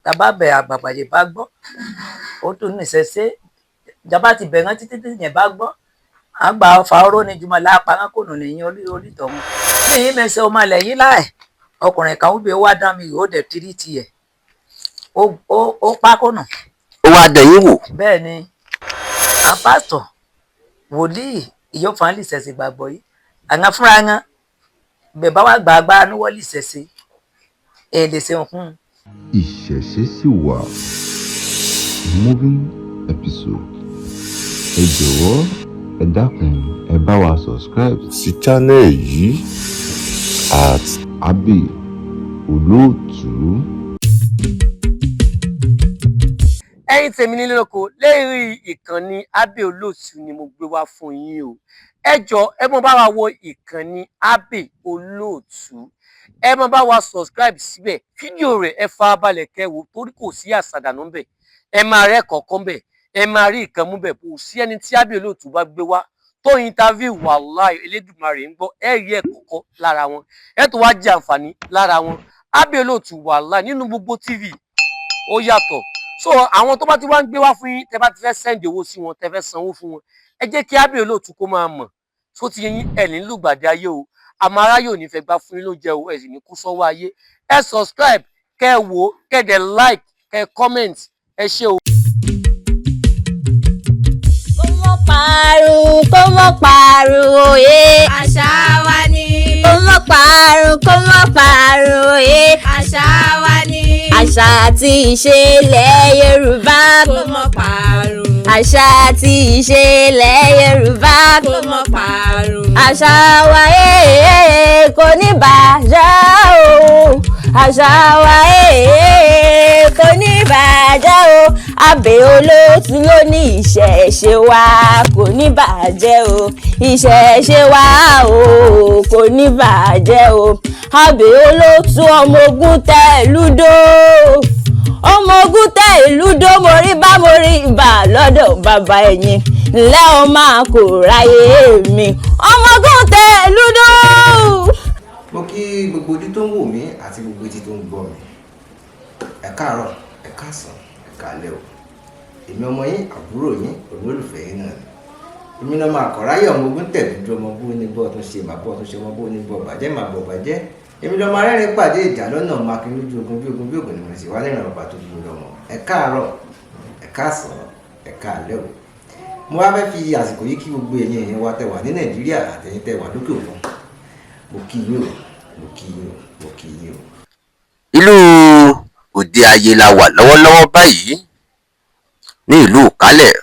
tàbá bẹ̀ àgbàgbàjẹ bá gbọ́ ó tún ní ìṣẹ̀ṣe ìjọba ti bẹ̀rẹ̀ títí tí yẹn bá gbọ́ àgbà ọfà oró ni jùmọ̀ lápá wọn kò nù nìyẹn onítọ̀hún ní yín mẹsẹ̀ ọmọ ilẹ̀ yín láì ọkùnrin kan ó bẹ wá dán mi ó dẹ̀ tiri tiẹ̀ ó pákónà. ó wá dẹ̀ yín wò. bẹ́ẹ̀ ni apásítọ̀ wòlíì ìyófàn lè ṣẹ̀ṣẹ̀ gbàgbọ́ yìí àwọn fúnra wọn bẹ̀ bá wà gbàgbá níwọ́ lè ṣẹ̀ṣẹ̀ ẹ̀ lè ṣe òkun. Ìṣẹ̀ṣe sì wà moving episode. Ẹ jọ̀wọ́ ẹ dákun ẹ bá wa subscribe sí channel yìí at Abbey Olóòtú. Ẹ̀yin tèmi nílé lóko lérí ìkànnì Abbey Olóòtú ni mo gbé wá fún yín o. Ẹ jọ̀ọ́ ẹ mọ bá wa wo ìkànnì Abbey Olóòtú. Ẹ mọ bá wa subscribe síbẹ̀. Fídíò rẹ̀ ẹ farabalẹ̀ kẹ́ wò torí kò sí àsàdànù ńbẹ̀. Ẹ máa rẹ́ kọ̀ọ̀kan ńbẹ̀. Ẹ máa rí ìkan mú bẹ̀. Kò sí ẹni tí Abbey Olóòtú bá gbé wá tó interview wàláhì Elédùmarè ń gbọ́ ẹ rí ẹ̀ kọ̀ọ̀kan lára wọn. Ẹ tó wá jẹ àǹfààní lára wọn. Abbey Olóòtú wàláhì nínú gbogbo TV ó yàtọ̀. So àwọn tó bá ti wá ń gbé wá fún yín tẹ́ bá ti fẹ́ send owó sí wọn tẹ́ fẹ́ sanwó fún wọn ẹ jẹ́ kí Abbey Olóòtú kó máa mọ̀ tó ti yín ẹ̀ ní lùgbàdì ayé o àmọ́ aráyé ò ní fẹ́ gbá fún yín ló jẹ́ o ẹ̀ sì ní kú sọ́wọ́ ayé ẹ subscribe kẹ́ ẹ wò kẹ́ ẹ dẹ̀ like kẹ́ ẹ comment ẹ ṣé o. Kó mọ́ parun òye. Àṣà wa ni. Kó mọ́ parun òye. Àṣà wa ni. Àṣà àti ìṣe ilẹ̀ Yorùbá. Kó mọ́ parun. Àṣà àti ìṣe ilẹ̀ Yorùbá. Kó mọ́ parun. Àṣà wa kò ní bàjẹ́ o. Àṣà wa kò ní bàjẹ́ o. Abbey Olóòtú ló ní ìṣẹ̀ṣe wa kò ní bàjẹ́ o. Ìṣẹ̀ṣe wa o kò ní bàjẹ́ o. Abbey Olóòtú ọmọ ogun tẹ ìlúdó. Ọmọ ogun tẹ ìlúdó mo rí ibà lọ́dọ̀ bàbá ẹ̀yìn. Ǹlẹ́ o máa kò ráyè mi. Ọmọ ogun tẹ ìlúdó. Mo kí gbogbo ojú tó ń wò mí àti gbogbo etí tó ń gbọ́ mi. Ẹ káàárọ̀, ẹ káàsán, ẹ káalẹ́ o. Èmi ọmọ yín, àbúrò yín, olólùfẹ́ yín náà ni. Èmi náà máa kọ̀ ráyè ọmọ ogun tẹ̀lé ọmọ bó ní bọ́ tó ṣe màbọ́ tó ṣe ọmọ bó ní bọ́ bàjẹ́ màbọ̀ bàjẹ́. Èmi lọ́mọ arẹ́rìn pàdé ìjà lọ́nà mákin lójú ogun bí ogun ni mo sì wá lẹ́rìn ọba tó dúró lọ́mọ. Ẹ káàárọ̀, ẹ káàsán, ẹ káalẹ́ o. Mo wá fẹ́ fi àsìkò yìí kí gbogbo ẹ̀yin èèyàn wa tẹ́ wà ní Nàìjíríà àtẹ̀yin tẹ́ wà lókè òkun. Mo kí yín o, mo kí yín o, mo kí yín o. Ìlú Òde Ayé la wà lọ́wọ́lọ́wọ́ báyìí ní ìlú Ìkálẹ̀.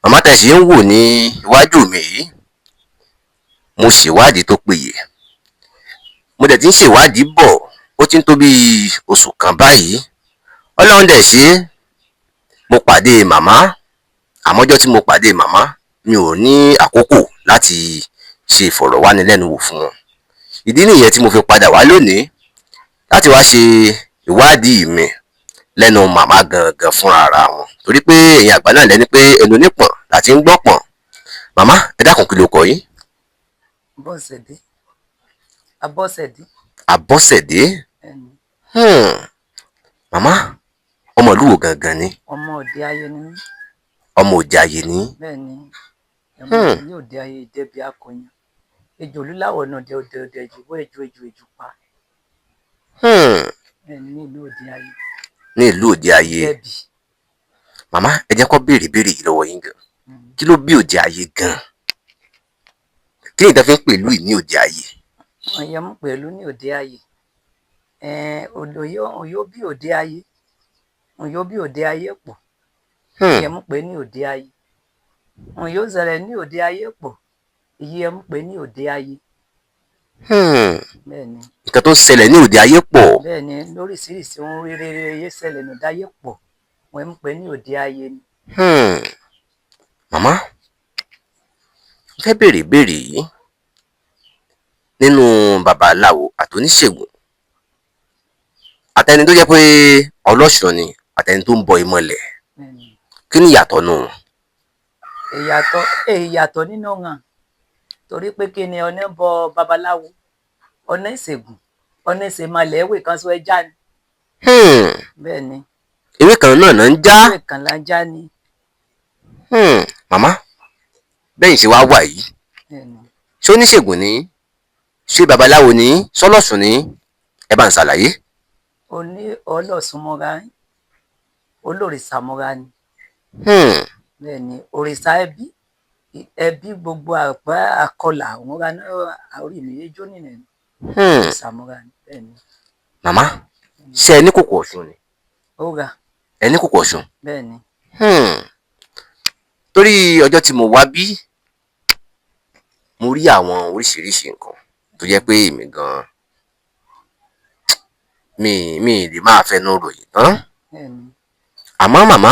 Màmá tẹ̀sí ń wò ní iwájú mi yìí. Mo ṣèwádìí tó péye. Mo dẹ̀ ti ń ṣèwádìí bọ̀ ó ti ń tó bí oṣù kan báyìí. Ọlọ́run dẹ̀ ṣe mo pàdé màmá. Àmọ́jọ́ tí mo pàdé màmá mi ò ní àkókò láti ṣe ìfọ̀rọ̀wánilẹ́nuwò fún wọn. Ìdí nìyẹn tí mo fi padà wá lónìí láti wá ṣe ìwádìí mi lẹ́nu màmá gangan fúnra ara wọn torí pé èyàn àgbà náà lẹ́ni pé ẹnu nípọ̀n láti ń gbọ́ pọ̀n. Màmá ẹ dákun kí ló kọ yín? Abọ́sẹ̀dé. Abọ́sẹ̀dé. Abọ́sẹ̀dé. Màmá ọmọ ìlú wo gangan ni? Ọmọ Òde Ayé ni mí. Ọmọ Òde Ayé ni? Bẹ́ẹ̀ ni ọmọ ìlú Òde Ayé Ìdẹ́bi Akọyan. Ejò olúláwọ̀ náà dẹ ọdẹ ìjùbọ́ ejò pa. Bẹ́ẹ̀ ni ní ìlú Òde Ayé. Ní ìlú Òde Ayé. Ìdẹ́bi. Màmá ẹ jẹ́ kó béèrè yìí lọ́wọ́ yín gan. Kí ló bí Òde Ayé gan? Kí ni ìtàn fi ń pè ìlú yìí ní Òde Ayé? Ọ̀yẹ́ mú pẹ̀lú ní Òde Ayé. Ọ̀yọ́ bí Òde Ayé. Ọ̀yọ́ bí Òde Ayé pọ̀. Ọ̀yẹ́ mú pé ní Òde Ayé. Ọ̀yọ́ ṣẹlẹ̀ ní Òde Ayé pọ̀. Ìyẹ́ mú pé ní Òde Ayé. Bẹ́ẹ̀ni. Nǹkan tó ń ṣẹlẹ̀ ní Òde Ayé pọ̀. Bẹ́ẹ̀ni lóríṣiríṣi ohun rere ṣẹlẹ̀ ní Òde Ayé pọ̀. Wọ́n mú pé ní Òde Ayé ni. Màmá mo fẹ́ béèrè yìí nínú babaláwo àtòníṣègùn àtẹni tó jẹ́ pé ọlọ́ṣun ni àtẹni tó ń bọ ìmọ̀lẹ̀ kí ni ìyàtọ̀ nù? Ìyàtọ̀ nínú hàn torí pé kí ni ọ̀nà ń bọ babaláwo ọ̀nà ìṣègùn ọ̀nà ìṣèmọ̀lẹ̀ ẹ̀wẹ̀ kan sọ ẹja ni bẹ́ẹ̀ ni ewé kan náà náà ń já. ewé kan là ń já ní. Màmá bẹ́yìn ṣe wá wà yìí bẹ́ẹ̀ ni ṣé oníṣègùn ni ṣé babaláwo ni sọ́lọ́sùn ni ẹ bá ń ṣàlàyé. oní ọlọ́sùnmọ́ra olórìṣà mọ́ra ni. bẹ́ẹ̀ ni òrìṣà ẹbí gbogbo àpá àkọlà mọ́ra náà orí mi yéjó nìyẹn òrìṣà mọ́ra ni. bẹ́ẹ̀ ni Màmá ṣé ẹ ní kòkò ọ̀ṣun ni ó ga. ẹ ní kòkò ọ̀ṣun. bẹ́ẹ̀ ni Torí ọjọ́ tí mo wá bí mo rí àwọn oríṣiríṣi nǹkan tó jẹ́ pé èmi gan mi lè máa fẹnu ròyìn tán. bẹ́ẹ̀ ni Àmọ́ màmá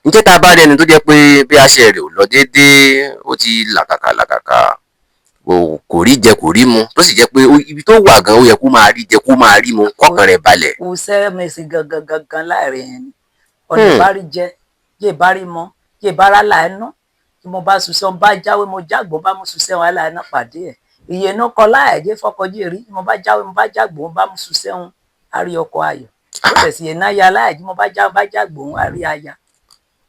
ǹjẹ́ tá a bá rí ẹni tó jẹ́ pé bí àṣẹ rẹ̀ ò lọ déédéé ó ti làkàkà kò rí jẹ kò rí mu tó sì jẹ́ pé ibi tó wà gan ó yẹ kó máa rí jẹ kó máa rí mu kọ́kàn rẹ̀ balẹ̀. kò sẹ́mẹ̀sì gangan láàrin ẹni ọ̀nà bá rí jẹ yé bá rí mọ yé bá rà láìná tí mo bá ṣùṣẹ́ bá jáwé mo jágbó bá mo ṣùṣẹ́ wọn láìná pàdé ẹ̀ ìyè náà kọ láàjẹ fọkọjí rí mo bá jáwé mo bá jágbó mo bá mo ṣùṣẹ́ wọn àrí ọkọ ayọ̀ ó tẹ̀sí yẹn náà ya láàjẹ mo bá jágbó wọn àrí aya.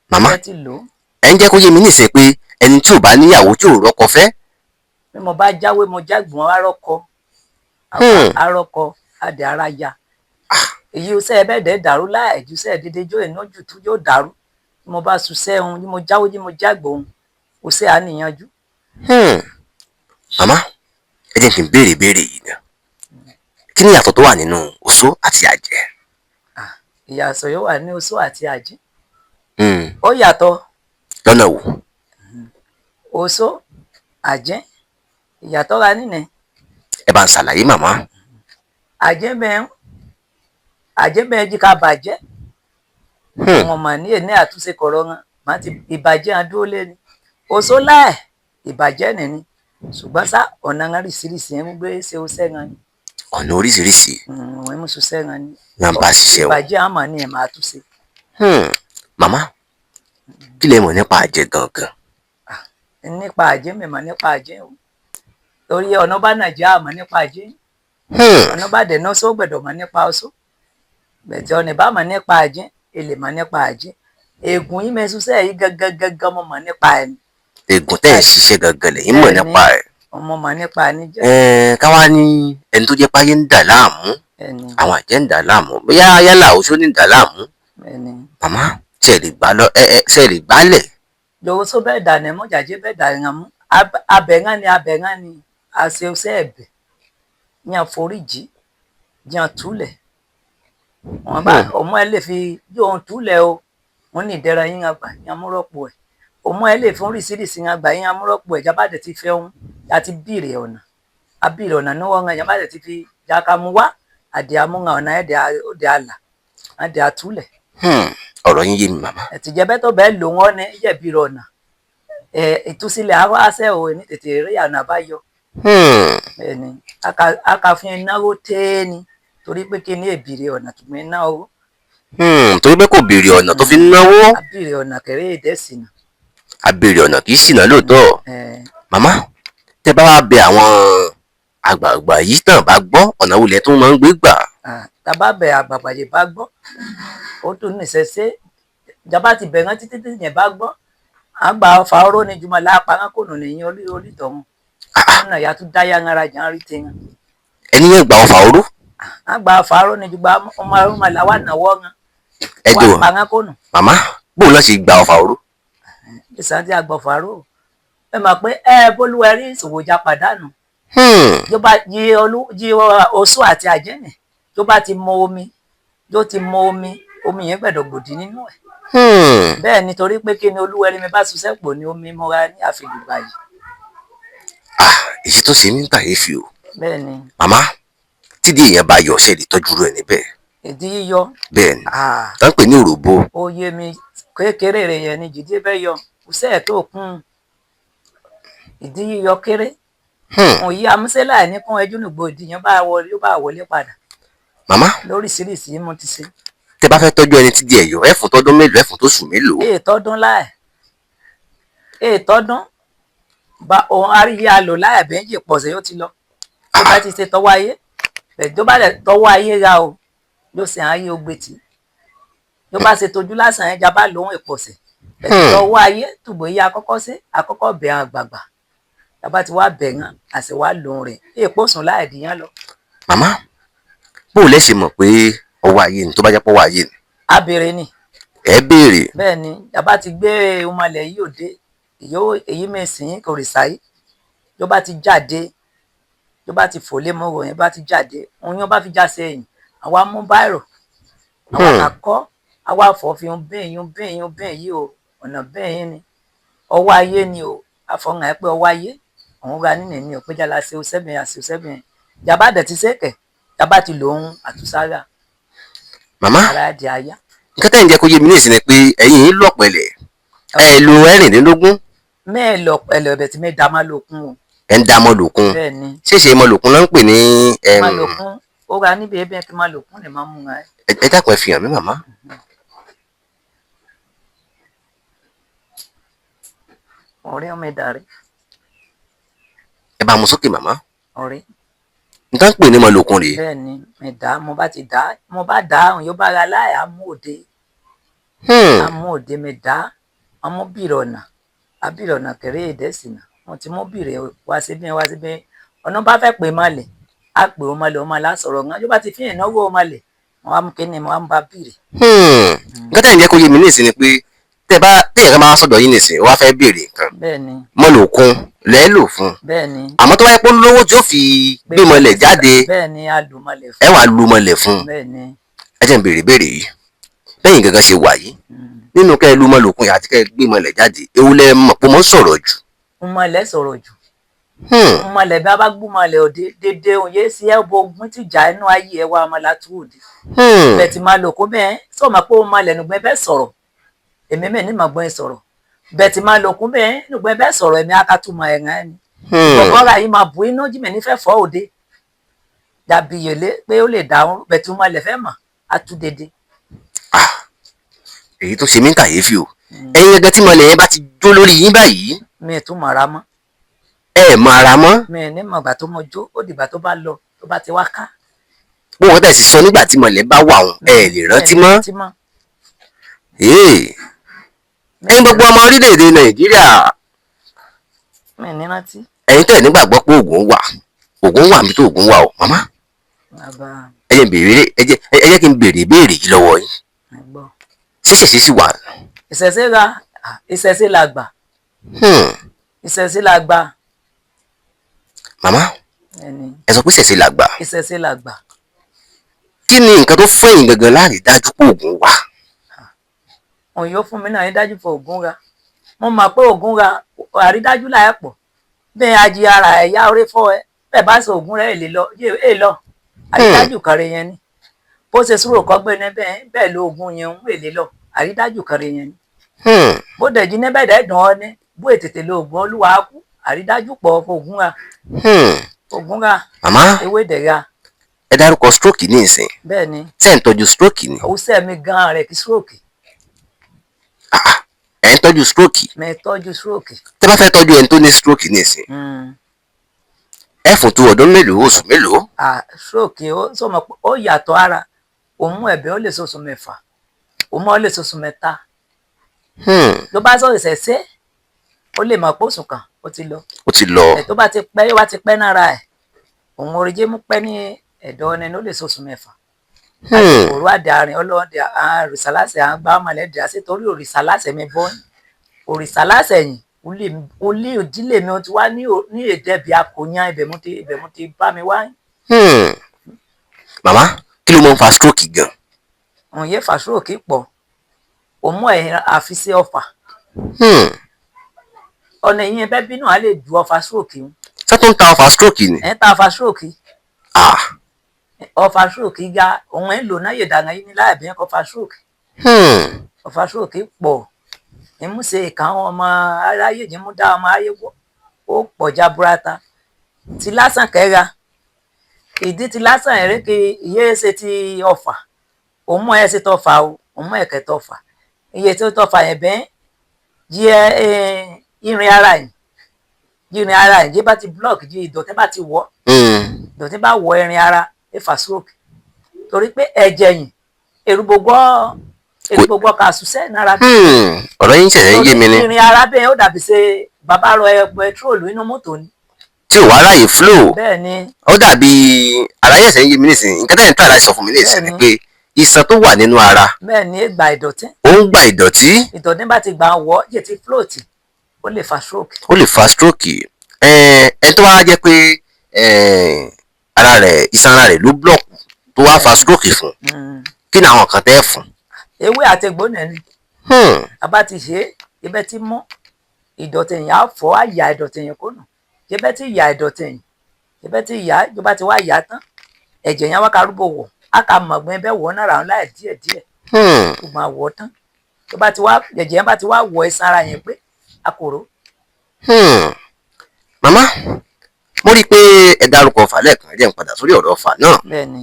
Màmá ẹ ti lò ó. ẹ ń jẹ́ kó yé mi nísìnyí pé ẹni tí ò bá níyàwó tí ò rọ́kọ fẹ́. bí mo bá jáwé mo jágbó wọn arọ́kọ adé ara ya èyí ó sẹ́ ẹ bẹ́ẹ̀ dẹ́ dàrú láàjù sẹ́ ẹ dédé jó ìná jù tó yóò dàrú tí mo bá ṣùṣẹ́ wọn tí mo jáwé tí mo jágbó wọn kò sí àníyànjú. Màmá ẹ jẹ́ kí n béèrè yìí náà kí ni ìyàtọ̀ tó wà nínú oṣó àti àjẹ́. ìyàtọ̀ yóò wà ní oṣó àti àjẹ́ ó yàtọ̀ lọ́nà wo. oṣó àjẹ́ ìyàtọ̀ ra nínú ẹ bá ń ṣàlàyé màmá. àjẹ́ bẹ́ẹ̀ jí ká bàjẹ́ wọn mà ní èní àtúnṣe kọ̀rọ̀ wọn má ti ìbàjẹ́ hàn dúró lé ní oṣó láì ìbàjẹ́ nìní ṣùgbọ́n sá ọ̀nà oríṣiríṣi ẹ̀ ń gbé ṣe oṣẹ́ wọn ni. ọ̀nà oríṣiríṣi. wọ́n mú ṣiṣẹ́ wọn ni. náà bá ṣiṣẹ́ o. ìbàjẹ́ àmọ́ ni ẹ̀ máa túnṣe. Màmá kí lẹ mọ̀ nípa àjẹ́ gangan. nípa àjẹ́ mẹ́mọ̀ nípa àjẹ́ o torí ọ̀nà bá nàìjíríà mọ̀ nípa àjẹ́ ọ̀nà bá dẹ̀nà só gbẹ̀dọ̀ mọ̀ nípa oṣó bẹ̀tẹ̀ ọ̀nà bá mọ̀ nípa àjẹ́ èlè mọ̀ nípa àjẹ́ ègún yìí mẹ́sùsẹ́ yìí gangan mọ̀ nípa ẹ̀ ni. ègún tẹ̀ ń ṣiṣẹ́ gangan lẹ́yìn mọ̀ nípa ẹ̀. ọmọ mọ̀ nípa ẹ̀ níjẹ́. káwá ní ẹni tó jẹ́ páyé ń dà láàmú àwọn àjẹ́ ń dà láàmú bóyá yálà oṣó ní ń dà láàmú. Màmá ṣe lè gbálẹ̀. lówó só bẹ́ẹ̀ dà ní mọ́jàjẹ́ bẹ́ẹ̀ dà ìrànmú abẹ̀rán ni àṣẹ ọṣẹ́ ẹ̀bẹ̀ yàn foríjì yàn túlẹ̀ wọn bá ọmọ ẹ lè fi yóò túlẹ̀ o wọn ní ìdẹ̀ra yín àgbà yín amúrọ̀pọ̀ ẹ̀ ọmọ ẹ lè fún oríṣiríṣi àgbà yín amúrọ̀pọ̀ ẹ̀ jábàdẹ̀ ti fẹ́ ohun àti bìrì ọ̀nà abìrì ọ̀nà níwọ̀n ọ̀nà jábàdẹ̀ ti fi jàkàmú wá àdè amúhàn ọ̀nà ẹ̀dẹ̀ àlà àdè àtúlẹ̀. ọ̀rọ̀ yín yé mi màmá. ẹ̀tìjẹ́ bẹ́ẹ̀ tó bẹ́ẹ̀ lò wọ́n ní ìjẹ̀bìrì ọ̀nà ìtúsílẹ̀ àwọn àṣẹ ò ní tètè rí ọ̀nà àbáyọ. ẹni akàfihàn náwó téèni torí pé kí ní èbìrì ọ̀nà tó mi ná owó. torí pé kò béèrè ọ̀nà tó fi ń náwó. abìrì ọ̀nà kẹrẹ èdè sínà. abèrè ọ̀nà kì í ṣìnà lóòótọ́. Màmá tẹ bá wá bẹ àwọn àgbààgbà yìí tàn bá gbọ́ ọ̀nà wo lẹ tún máa ń gbé gbà. tàbá bẹ àgbààgbà yìí bá gbọ́ ó tún nìṣẹ́ ṣe ìjọba ti bẹ̀rẹ̀ títí tí yẹn bá gbọ́ àgbà ọfà ọ̀rọ̀ ní jùmọ̀ lápá kò nù nìyẹn olítọ̀hún ọ̀nà ìyá tún dáyà ńlára jà ń rí tẹ̀yàn. ẹni yẹn gba ọfà oró. àgbà ọfà ọ̀rọ̀ ní jùmọ̀ ọmọ arúgbó làwọn ànáwọ́ wọn. ẹjọ màmá bóun lọ sí gba ọfà oró. ìsàn tí a gbọ́ ọfà oró ẹ mọ̀ pé bólúwẹ̀ rí ìṣòwò ìjà pàdánù. yí oṣó àti àjẹ́nì tó bá ti mọ omi omi yẹn gbẹ̀dọ̀ gbòdì nínú ẹ̀. bẹ́ẹ̀ nítorí pé kí ni olúwẹ̀rí mi bá ṣiṣẹ́ pò ní omi mọ́ra ní àfihàn báyìí. èyí tó ṣe mí kàyéfì o. bẹ́ẹ̀ ni. Màmá tídìí èèyàn bá yọ ṣe lè tọ́jú rẹ̀ níbẹ̀. ìdí yíyọ. bẹ́ẹ̀ ni tó ń pè ní òròbó. ó yé mi kékeré rẹ̀ yẹn ni jìdí bẹ́ẹ̀ yọ kò sẹ́ẹ̀ tó kún ìdí yíyọ kéré. òyì amúṣẹ́lá ní kún ẹjú nìgbò ìdíyàn bá wọlé padà. Màmá lóríṣiríṣi mo ti ṣe. tẹ bá fẹ́ tọ́jú ẹni tí di ẹ̀yọ́ ẹ fún tọ́dún mélòó ẹ fún tóṣù mélòó. tọ́dún bá òun àríyá lò láì bẹ́ńjì pọ̀ sí yóò ti lọ tó bá ti ṣe tọ́wọ́ ayé bẹ́ẹ̀ tó bá dẹ̀ tọwọ́ ayé ra o yóò ṣe ayé ó gbé tì yóò bá ṣe tojú lásán ẹja bá lòun ìpọ̀sẹ̀ bẹ́ẹ̀ tọwọ́ ayé tùbọ̀ yí àkọ́kọ́ sí àkọ́kọ́ bẹ̀ àgbààgbà yàbá ti wá bẹ̀ yàn àṣẹ wá lòun rẹ̀ èèpọ̀ sùn láì dìyàn lọ. màmá bó o lẹ́sìn mọ̀ pé ọwọ́ ayé ni tó bá jẹ́ pé ọwọ́ ayé ni. a béèrè ni. ẹ béèrè. bẹ́ẹ̀ ni yàbá ti gbé ọmọlẹ̀ yìí òde èyí mẹ́sìn kò rì sáyé yóò bá ti jáde yóò bá ti fòlé mọ́rọ̀ yẹn bá ti jáde òun yóò bá fi já sí ẹ̀yìn àwa mú báírò àwa àkọ́ àwa àfọ̀fihàn bẹ́ẹ̀ yìí o ọ̀nà bẹ́ẹ̀ yín ni ọwọ́ ayé ni o àfọ̀hàn ẹ̀ pé ọwọ́ ayé òun ra nínú ẹ̀mí òpéjà la ṣe òṣèbìnrin àṣẹ òṣèbìnrin yàbá dẹ̀ ti ṣèkẹ̀ yàbá ti lòun àtúnṣára. màmá ara di aya. nǹkan tẹ́ ń jẹ́ kó yé mi ní ìsìn ni pé ẹ̀yin yìí lọ̀pẹ̀lẹ̀ ẹ lo ẹ̀rìndínlógún. mẹ́ẹ̀ lọ̀pẹ̀lẹ̀ ọ̀bẹ̀ tí mi dá má lókun o. ẹ ń dá mọ́ lòkun ṣéṣe mọ́ lòkun náà ń pè ní. má lókun ó ra níbi ẹbí ẹ kí má lókun lè má mú ra ẹ. ẹ dákun ẹ fi hàn mí màmá. ọ̀rẹ́ ọmọ ẹ̀dá rẹ̀. ẹ bá mú sókè màmá. ọ̀rẹ́. nǹkan pè ní mọ́ lòkun rèé. bẹ́ẹ̀ ni mi dá mo bá dá àwọn yóò bá ra láì amú òde. amú òde mi dá amú bìrọ̀ ọ̀nà abìrọ̀ ọ̀nà kẹrẹ́ ìdẹ́sìnà wọn ti mú bìrẹ̀ wá síbí ọ̀nà bá fẹ́ pè má lẹ̀ á pè ó má lẹ̀ ó má lásọ̀rọ̀ ńgá yóò bá ti fi ìnáwó ó má lẹ̀ wọn á mú kíni wọn á mú bá bìrẹ̀. nǹkan tẹ́ ń jẹ́ kó yé mi ní ìsìn ni pé téèyàn kan máa sọ̀dọ̀ yín nìsín wá fẹ́ béèrè nǹkan. bẹ́ẹ̀ni. mọ́ lòkun lẹ́ẹ̀ lò fún. bẹ́ẹ̀ni. àmọ́ tó wáyé pé lówó tí ó fi gbé mọ́lẹ̀ jáde. bẹ́ẹ̀ni a lù mọ́lẹ̀ fún. ẹ wàá lu mọ́lẹ̀ fún. bẹ́ẹ̀ni. ẹ jẹ́ n béèrè yìí bẹ́yìn gangan ṣe wà yìí nínú kẹ́ ẹ lu mọ́ lòkun àti kẹ́ ẹ gbé mọ́lẹ̀ jáde ewu lẹ mọ̀ pé mo ń sọ̀rọ̀ jù. mọ́lẹ̀ sọ̀rọ̀ jù. mọ́lẹ̀ bí a bá gbú mọ́lẹ̀ òde dédé òun yé sí ẹ bo ogun tí jà inú ayé ẹ wá ọmọ látú òde. bẹ́ẹ̀ ti máa lò kó bẹ́ẹ̀ sọ ma pé ó mọ́lẹ̀ nùgbẹ́ bẹ́ẹ̀ sọ̀rọ̀ èmi mẹ́ẹ̀ ní màgbọ́n sọ̀rọ̀ bẹ́ẹ̀ ti máa lò kó bẹ́ẹ̀ nùgbẹ́ bẹ́ẹ̀ sọ̀rọ̀ èmi akátúmọ̀ ẹ̀ràn ẹni. ọ̀gọ́ra yìí máa bu iná jí mẹ́ni fẹ́ fọ́ òde dàbí yèlé pé ó lè dà ọ́n bẹ́ẹ̀ tí mọ́lẹ̀ fẹ́ mọ̀ á tú dédé. èyí tó ṣe mí kàyéfì o ẹ̀yin gẹ́gẹ́ tí mọ́lẹ̀ yẹn bá ti jó lórí yín báyìí. mi ì tún mọ̀ra mọ́. ẹ mọ ara mọ́. mi ì ní mọ̀gbà tó mọ jó ó dìgbà tó bá lọ tó bá ti wá ká. bó wọn tẹ̀sí sọ nígbà tí mọ́lẹ̀ bá wà wọn ẹ lè rántí mọ́. ẹ̀yin gbogbo ọmọ orílẹ̀-èdè nàìjíríà. mi ní rántí. ẹ̀yin tẹ̀ nígbàgbọ́ pé oògùn wà níbi tó oògùn wà o màmá. ẹ jẹ́ kí n béèrè ìbéèrè yìí lọ́wọ́ yín. ṣíṣẹ̀ṣẹ̀ sì wà. ìṣẹ̀ṣẹ̀ la gbà. ìṣẹ̀ṣẹ̀ la gbà. màmá ẹ sọ pé ìṣẹ̀ṣẹ̀ la gbà. ìṣẹ̀ṣẹ̀ la gbà. kí ni nǹkan tó fẹ́yìn gangan láàrin dájú pé oògùn wà. òun yóò fún mi náà àrídájú fún oògùn ra mo mọ̀ pé oògùn ra àrídájú láyé pọ̀ bẹ́ẹ̀ ajì ara ẹ̀yà orí fọ́ ẹ bẹ́ẹ̀ bá sọ oògùn rẹ̀ èè lọ àrídájú kan rẹ̀ yẹn ni bó ṣe sùúrù kọ́gbẹ́ ní bẹ́ẹ̀ lo oògùn yẹn ń èlé lọ àrídájú kan rẹ̀ yẹn ni bó dẹ̀ jí ní bẹ́ẹ̀ dẹ̀ dùn ọ́ ní bó ètètè lo oògùn olúwa kú àrídájú pọ̀ oògùn ra oògùn ra ewé dẹ̀ra. ẹ dárúkọ stroke ní ìsìn. bẹ́ẹ̀ ni. tẹ́ ń tọ́jú stroke ni. òwúṣẹ́ mi gan-an rẹ̀ kí stroke. ẹ ń tọ́jú stroke. mẹ tọ́jú stroke. tẹ́ bá fẹ́ tọ́jú ẹni tó ní stroke ní ìsìn. ẹ fún tó ọdún mélòó oṣù mélòó. stroke ó sọmọ pé ó yàtọ̀ ara òun mú ẹ̀bẹ̀ ó lè ṣoṣù mẹ́fà òun mọ́ ó lè ṣoṣù mẹ́ta. ló bá sọ ìṣẹ̀ṣẹ̀ ó lè mọ̀ pé oṣù kan ó ti lọ. ó ti lọ. ẹ̀ tó bá ti pẹ́ nára ẹ̀ òun oríjì mú pẹ́ ní ẹ̀dọ̀ ẹni ó lè ṣoṣù mẹ́fà. òru àdàrin ọlọ́dẹ òrìṣàlásẹ̀ àwọn gbá ọmọlẹ̀ dìrà sí torí òrìṣàlásẹ̀ mi bọ́ òrìṣàlásẹ̀ yìí olè òdílé mi ti wá ní èdè bí akòyàn ibẹ̀ mo ti bá mi wá. màmá kí ló máa ń fa stroke gan. òun yẹ fa stroke pọ̀ òun mú ẹ̀yìn àfisẹ́ ọfà ọ̀nà ìyẹn bẹ́ẹ̀ bínú à lè ju ọfà stroke. ṣé tó ń ta ọfà stroke ni. ẹ̀ ń ta ọfà stroke. ọfà stroke ga òun ẹ̀ ń lò náà yèdàgàn yìí ní láàbí ẹ̀ kọfà stroke. ọfà stroke pọ̀ ìmúṣe ìkàwọn ọmọ aráyé yìí mú dá ọmọ ayé wọ ó pọ̀ jaburata ti lásán kẹ́ra ìdí ti lásán ẹ̀rẹ́kẹ iye ṣe ti ọfà òun mọ̀ ẹ́ ṣe tọfà o òun mọ̀ ẹ̀kẹ́ tọfà iye tí ó tọfà yẹn bẹ́ẹ̀ jí irin ara yìí jí bá ti block jí ìdọ̀tí bá ti wọ̀ ìdọ̀tí bá wọ̀ irin ara fa stroke torí pé ẹ̀jẹ̀ yìí èrú gbogbo ọkà àṣùṣẹ́ nára bí. ọ̀rọ̀ yín ṣẹ̀ṣẹ̀ yé mi ni. ìrìn arábìnrin ó dàbí ṣe bàbá rọ pẹtrólù inú mọ́tò ni. tí ò wá ráyè flow. bẹ́ẹ̀ ni. ó dàbí àlàyé ẹ̀sẹ̀ yé mi nísìnyí nǹkan tẹ́yìn tó àlàyé sọ fún mi nísìnyí ni pé iṣan tó wà nínú ara. bẹ́ẹ̀ ni gba ìdọ̀tí. ó ń gba ìdọ̀tí. ìdọ̀tí bá ti gbà wọ́ yẹ ti float ó lè fa stroke. ó lè fa stroke. ẹ tó wá jẹ́ pé ara rẹ̀ iṣan ara rẹ̀ ló blọọkù tó wá fa stroke fún kí ni àwọn kan tẹ́ fún. ewé àti gbóná ni. àbá ti ṣe ibẹ̀ ti mọ́ ìdọ̀tí yẹn á fọ́ àyà ìdọ̀tí yẹn kó nù ibẹ̀ ti yà ìdọ̀tí yẹn ibẹ̀ ti yà ìjọba ti wá yà tán ẹ̀jẹ̀ yẹn wá karúbò wọ̀ á ka mọ̀gbọ́n ẹbẹ̀ wọ̀ náà ràn láì díẹ̀díẹ̀ kó máa wọ̀ tán tó bá ti wá ẹ̀jẹ̀ yẹn bá ti wá wọ̀ ẹ̀sán ara yẹn pé a kò rò. màmá mo rí i pé ẹ dárúkọ ọfà lẹ́ẹ̀kan ẹ jẹ́ n padà sórí ọ̀rọ̀ ọfà náà. bẹ́ẹ̀ni.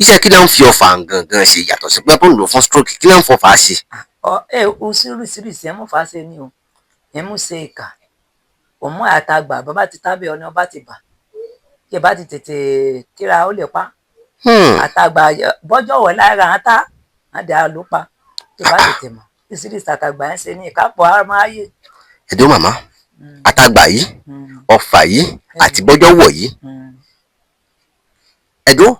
iṣẹ́ kí ló ń fi ọfà gangan ṣe yàtọ̀ sí pé bóun lò fún stroke kí ló ń fọfà ṣe. o sírísírísí ẹ mú fà á ṣe ni o ẹ mú ṣe ìkà òmù àtàgbà bàbá ti tábìlì ọ̀nà ọba ti bà kí ẹ bá ti tètè kíra ó lè pa àtàgbà bọ́jọ́ wọ̀ lára hàn tá àdá ló pa kí ẹ bá tètè mọ̀ sírísírísí àtàgbà ẹ ṣe ní ìkápọ̀ amáyé. ẹ̀dọ́ màmá àtàgbà yìí ọfà yìí àti bọ́jọ́ wọ̀ yìí ẹ̀dọ́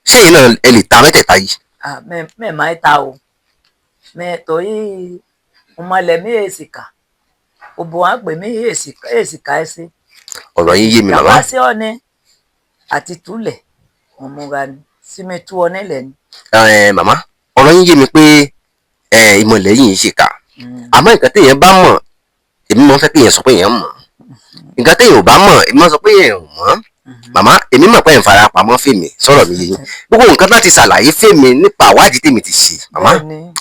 ṣé yìí náà ẹ lè ta mẹ́tẹ̀ẹ̀ta yìí. mẹ́ẹ̀ máa ń ta o torí ọmọlẹ̀ mi èsì kà òbò wọn pè mí èsì ká ẹ sí. ọ̀rọ̀ yín yé mi màmá. yàrá sí ọ̀nẹ́ àti túlẹ̀ ọmọga ni sími tú ọ nílẹ̀ ni. màmá ọ̀rọ̀ yín yé mi pé ìmọ̀lẹ̀ yìí ń ṣe kà àmọ́ nǹkan téèyàn bá mọ̀ èmi máa ń fẹ́ kéèyàn sọ pé èèyàn mọ̀ nǹkan téèyàn ò bá mọ̀ èmi máa ń sọ pé èèyàn ò mọ̀ màmá èmi mọ̀ pé ẹ̀ ń fara pamọ́ fèmí sọ̀rọ̀ mi yẹn gbogbo nǹkan láti ṣàlàyé fèmí nípa àwádìí tèmi ti ṣe màmá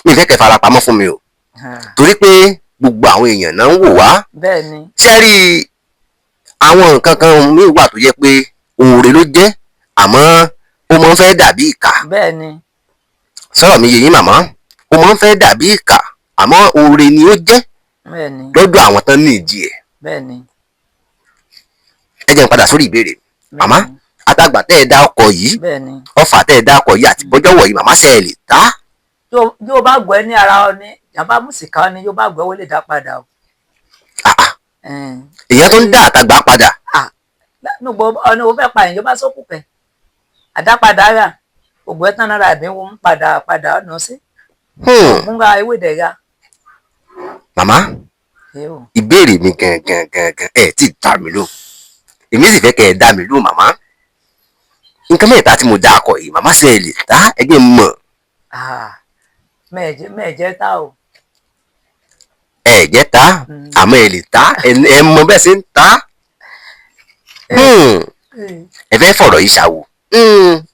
mi fẹ́ kẹ́ fara pamọ́ fún mi o torí pé gbogbo àwọn èèyàn náà ń wò wá ṣẹ́rí àwọn nǹkan kan míì wà tó yẹ pé oore ló jẹ́ àmọ́ ó máa ń fẹ́ dàbí ìkà sọ̀rọ̀ mi yẹn màmá ó máa ń fẹ́ dàbí ìkà àmọ́ oore ni ó jẹ́ lọ́dọ̀ àwọn tán ní ìdí ẹ̀. ẹ jẹ́ n padà sórí ìbéèrè màmá àtàgbà tẹ́ ẹ dá ọkọ̀ yìí ọfà tẹ́ ẹ dá ọkọ̀ yìí àti bọ́jọ́wọ̀ yìí màmá ṣe é lè ta. yóò bá gbọ́ ẹ ní ara ọ ní yàrá mùsìkà ni yóò bá gbọ́ wọlé dá padà o. ìyẹn tó ń dá àtàgbà padà. nùgbọ́ ọ̀nà òun fẹ́ pa èèyàn bá sọ́kù pẹ̀ àdápadà rà ògùn ẹ̀ tán náírà ẹ̀bí wọn padà ọ̀nà sí. ògùn ra ewé dẹ̀ ra. màmá ìbéèrè mi gangan ẹ ti dá mi lò èmi sì fẹ́ kẹ́ ẹ dá mi lò màmá nǹkan mẹ́ta tí mo dá akọ yìí màmá ṣe é lè ta ẹgbẹ́ mọ̀. mẹ́ẹ̀jẹ́ ta o. ẹ̀jẹ̀ ta àmọ́ ẹ lè ta ẹ mọ bẹ́ẹ̀ ṣe ń ta ẹ fẹ́ fọ̀rọ̀ yìí ṣàwò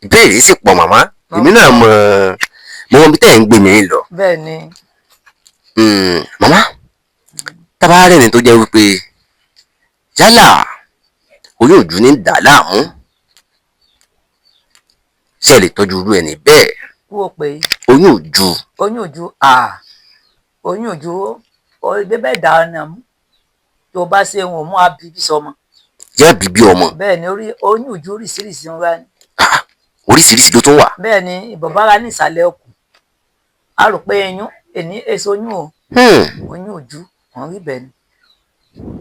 ìbéèrè sì pọ̀ màmá èmi náà mọ wọn bí tẹ́ ẹ̀ ń gbé mi lọ. bẹ́ẹ̀ni. màmá tábà rẹ̀ ni tó jẹ́ wípé yálà oyún òjú ní dà láàmú ṣe lè tọ́jú irú ẹni bẹ́ẹ̀. wò pé oyún òjú. oyún òjú bẹ́ẹ̀ dá ọ̀nà mú tó bá ṣe wọn mú abíbí sọmọ. jẹ́ bíbí ọmọ. bẹ́ẹ̀ ni oyún òjú oríṣiríṣi ń wá ní. oríṣiríṣi ló tún wà. bẹ́ẹ̀ ni ìbọ̀bára ní ìsàlẹ̀ ọkùn a rò pé eyín èní èso oyún o oyún òjú wọn rí bẹ́ẹ̀ ni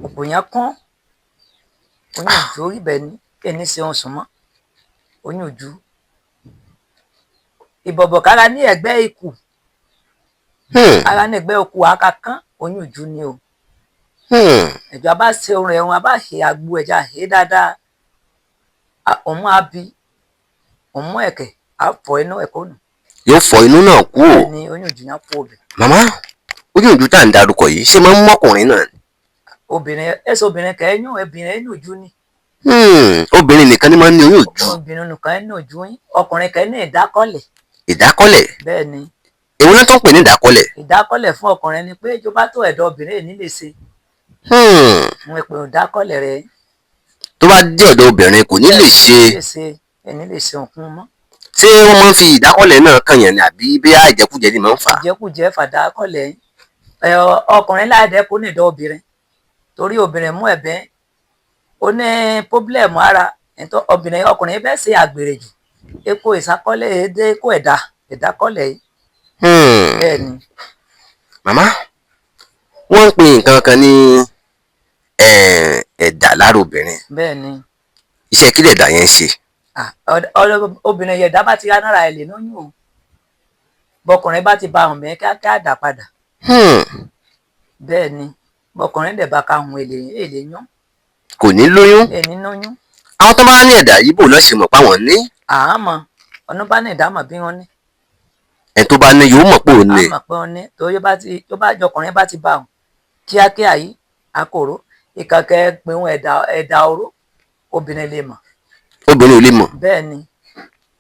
òpò yẹn kán oyún òjú orí bẹ́ẹ̀ ni èní ṣe oṣù mọ́ oyún òjú ìbọ̀bọ̀kára ní ẹ̀gbẹ́ ikù ara ní ẹ̀gbẹ́ okù àkàkán oyún òjú ni o ẹ̀jọ̀ a bá ṣe orin ẹ̀wọ̀n a bá ṣe àgbo ẹ̀já ṣe dáadáa òun á bí òun ẹ̀kẹ́ á fọ inú ẹ̀kọ́ nù. yóò fọ inú náà kú o. bẹ́ẹ̀ ni oyún òjú yẹn kú obì. màmá oyún òjú tá à ń darúkọ yìí ṣé máa ń mọ́kùnrin náà. obìnrin ẹsẹ obìnrin kẹ ẹyún obìnrin ẹyún ojú ni. obìnrin nìkan ni máa ń ní oyún ojú. obìnrin nìkan ẹyún ojú yín ọkùnrin kẹ ní ìdákọ́lẹ̀. ìdákọ́lẹ̀. bẹ́ẹ̀ ni. èwo ló tó ń pè ní ìdákọ́lẹ̀. ìdákọ́lẹ̀ fún ọkùnrin ni pé ìjọba tó ẹ̀dọ̀ obìnrin èní lè ṣe. wọn pè ní ìdákọ́lẹ̀ rẹ. tó bá dé ọ̀dọ̀ obìnrin kò ní lè ṣe. ẹni lè ṣe òkun mọ́. ṣé wọ́n máa ń fi ìdákọ́lẹ̀ náà kàn yàn ní àbí bí ìjẹkújẹ ni máa ń fà. ìjẹkújẹ fàdákọ́lẹ̀ ọkùnrin láàdẹ kò ní ìdọ̀ obìnrin torí obìnrin mú ẹ̀bẹ̀ ó ní pọ́blẹ́mù ara ọkùnrin bẹ́ẹ̀ ṣe àgbèrè jù epo ìsákọ́lẹ̀ èdè epo ẹ̀dá kọ́lẹ̀ yìí. Bẹ́ẹ̀ ni. Màmá wọ́n ń pe nǹkan kan ní ẹ̀dà lára obìnrin. Bẹ́ẹ̀ ni. Iṣẹ́ kí lẹ̀dà yẹn ń ṣe? Obìnrin yẹ̀dá bá ti ránára ẹ̀ lè lóyún o. Bọkùnrin bá ti ba àwọn mẹ́rin kíákíá dà padà. Bẹ́ẹ̀ ni. Bọkùnrin dẹ̀ bá ka àwọn èlé yán. Kò ní lóyún. Èní lóyún. Àwọn tó bá ní ẹ̀dà yìí bò lọ́ọ́ ṣe mọ̀ páwọn ní. Àmọ́ ọ̀nà bá ní ìdámọ̀ bí wọ́n ní. Ẹ̀ tó bá ní yóò mọ̀ pé òun ní. Àmọ̀ pé wọ́n ní torí tó bá jọkùnrin bá ti bá àwọn kíákíá yìí àkòrò ìkàkẹ́ pinnu ẹ̀dà oró obìnrin lè mọ̀. Obìnrin ò lè mọ̀. Bẹ́ẹ̀ ni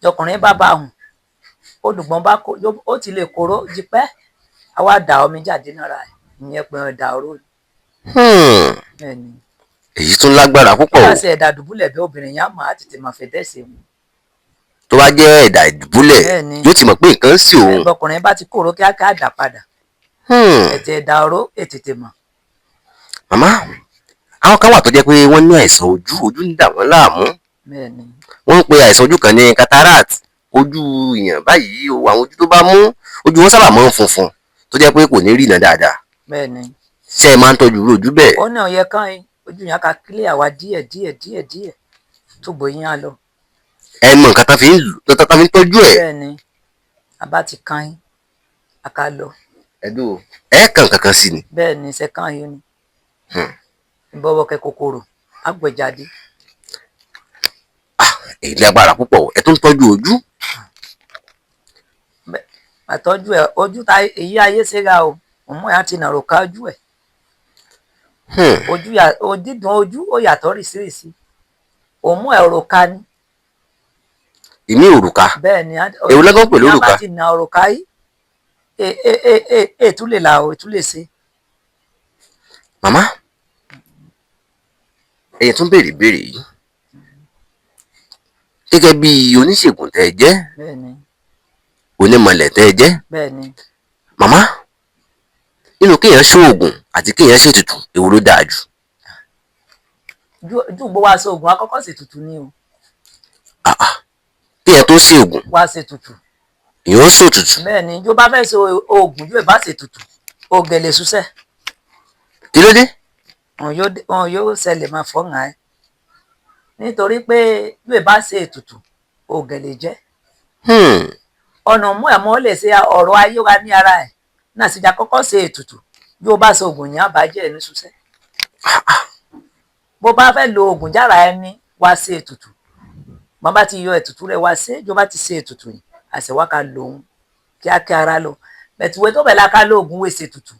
jọkùnrin bá bá àwọn olùgbọ́n bá ó ti lè kóró jípẹ́ àwa dà omi jáde náírà ìyẹn pinnu ẹ̀dà oró. Bẹ́ẹ̀ ni. Èyí tún lágbára púpọ̀ o. Bá ṣe ẹ̀dà dùbúlẹ̀ bí obìnrin yá mọ̀ á tètè máa fẹ́ dẹ́sẹ̀ mu. Tó bá jẹ́ ẹ̀dà ìdùbúlẹ̀ yóò ti mọ̀ pé nǹkan ń ṣe òun. Ọkùnrin bá ti kóró kíákíá dà padà. Ẹ̀tẹ̀ ẹ̀dà oró ètètè mọ̀. Màmá àwọn kan wà tó jẹ́ pé wọ́n ní àìsàn ojú ń dà wọ́n láàmú. Bẹ́ẹ̀ ni. Wọ́n ń pe àìsàn ojú kan ní cataract. Ojú èèyàn báyìí àwọn ojú tó bá mú ojú wọn sábà máa ń funfun tó jẹ́ pé kò ní rí iná dáadáa. Bẹ́ẹ̀ ni. Ṣé ẹ máa ń tọ́jú ojú bẹ́ẹ̀? Ó ní ọ̀yẹ́ kan yín ojú yẹn ká kílẹ̀ àwa díẹ̀ túbọ̀ yín á lọ. Ẹ mọ nǹkan tán fi ń tọ́jú ẹ̀. Bẹ́ẹ̀ ni a bá ti kan yín a ká lọ. Ẹ̀dùn ẹ̀ kàn kankan sí ni. Bẹ́ẹ̀ ni ṣe kan yín ni. Ìbọ̀wọ̀ kẹ kòkòrò àgbẹ̀jáde. Èyí lágbára púpọ̀ ẹ tún tọ́jú ojú. Àtọ́jú ẹ̀ ojú ta èyí ayé ṣẹ́ra o òun ẹ̀ á ti nàró ká ojú ẹ̀. Dídùn ojú ó yàtọ̀ rìsírìsí òun ẹ̀ òrùka ni. Ìmí òrùka. Bẹ́ẹ̀ ni èwo lẹ́gàn pẹ̀lú òrùka. ìyá bá ti nà òrùka yìí ètú lè là ó ètú lè ṣe. Màmá ẹ̀yẹ tún béèrè yìí gẹ́gẹ́ bí oníṣègùn tẹ́ ẹ jẹ́. Bẹ́ẹ̀ ni. Onímọ̀lẹ̀ tẹ́ ẹ jẹ́. Bẹ́ẹ̀ ni. Màmá nínú kéèyàn ṣoògùn àti kéèyàn ṣètùtù èwo ló dáa jù? Ju gbọ́ wá ṣoògùn àkọ́kọ́ ṣètùtù ni o. Kéèyàn tó ṣoògùn. Wá ṣètùtù. Èèyàn ṣòtùtù. Bẹ́ẹ̀ ni jó bá fẹ́ ṣe oògùn yóò bá ṣètùtù ògèlè ṣúṣẹ́. Kí ló dé? Wọn yóò ṣẹlẹ̀ máa fọ́nà ẹ̀ nítorí pé yóò bá ṣe ètùtù ògèlè jẹ́. Ọ̀nà mú ẹ̀mọ́ lè ṣe ọ̀rọ̀ ayé wa ní ara ẹ̀ náà sì já kọ́kọ́ ṣe ètùtù yóò bá ṣe oògùn yẹn àbájẹ́ ẹni ṣúṣẹ́. Bó bá fẹ́ lo oògùn jára ẹni wá ṣe ètùtù bọ́n bá ti yọ ètùtù rẹ̀ wá ṣe jó bá ti ṣe ètùtù yìí àṣẹwá ká lòun kíákíá ara lọ bẹ̀tùwé tó bẹ̀ la ká lóògùn wèsè ètùtù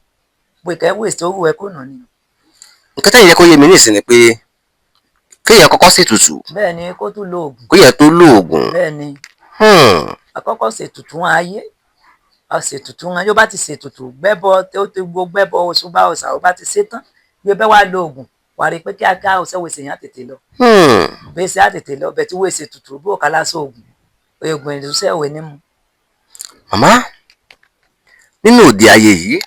pé kẹ́ wèsè owó ẹ̀ kò nà ni. Nǹkan tẹ́yìn yẹ kó yé mi ní ìsìn ni pé kéèyàn kọ́kọ́ ṣètùtù. Bẹ́ẹ̀ ni kó tún lo oògùn. Kéèyàn tó lo oògùn. Bẹ́ẹ̀ ni. Àkọ́kọ́ ṣètùtù wọn ayé ṣètùtù wọn yóò bá ti ṣètùtù gbẹ́bọ tó ti gbó gbẹ́bọ oṣù bá ọ̀sà ó bá ti ṣe tán yóò bẹ́ wá lo oògùn wà rí pé kíákíá ọ̀sẹ̀ wèsè yẹn á tètè lọ. Wèsè á tètè lọ bẹ̀ tí wèsè tutù bó kálá sí oògùn ìrúsẹ̀ òwe ní mu. Màmá nínú òde ayé yìí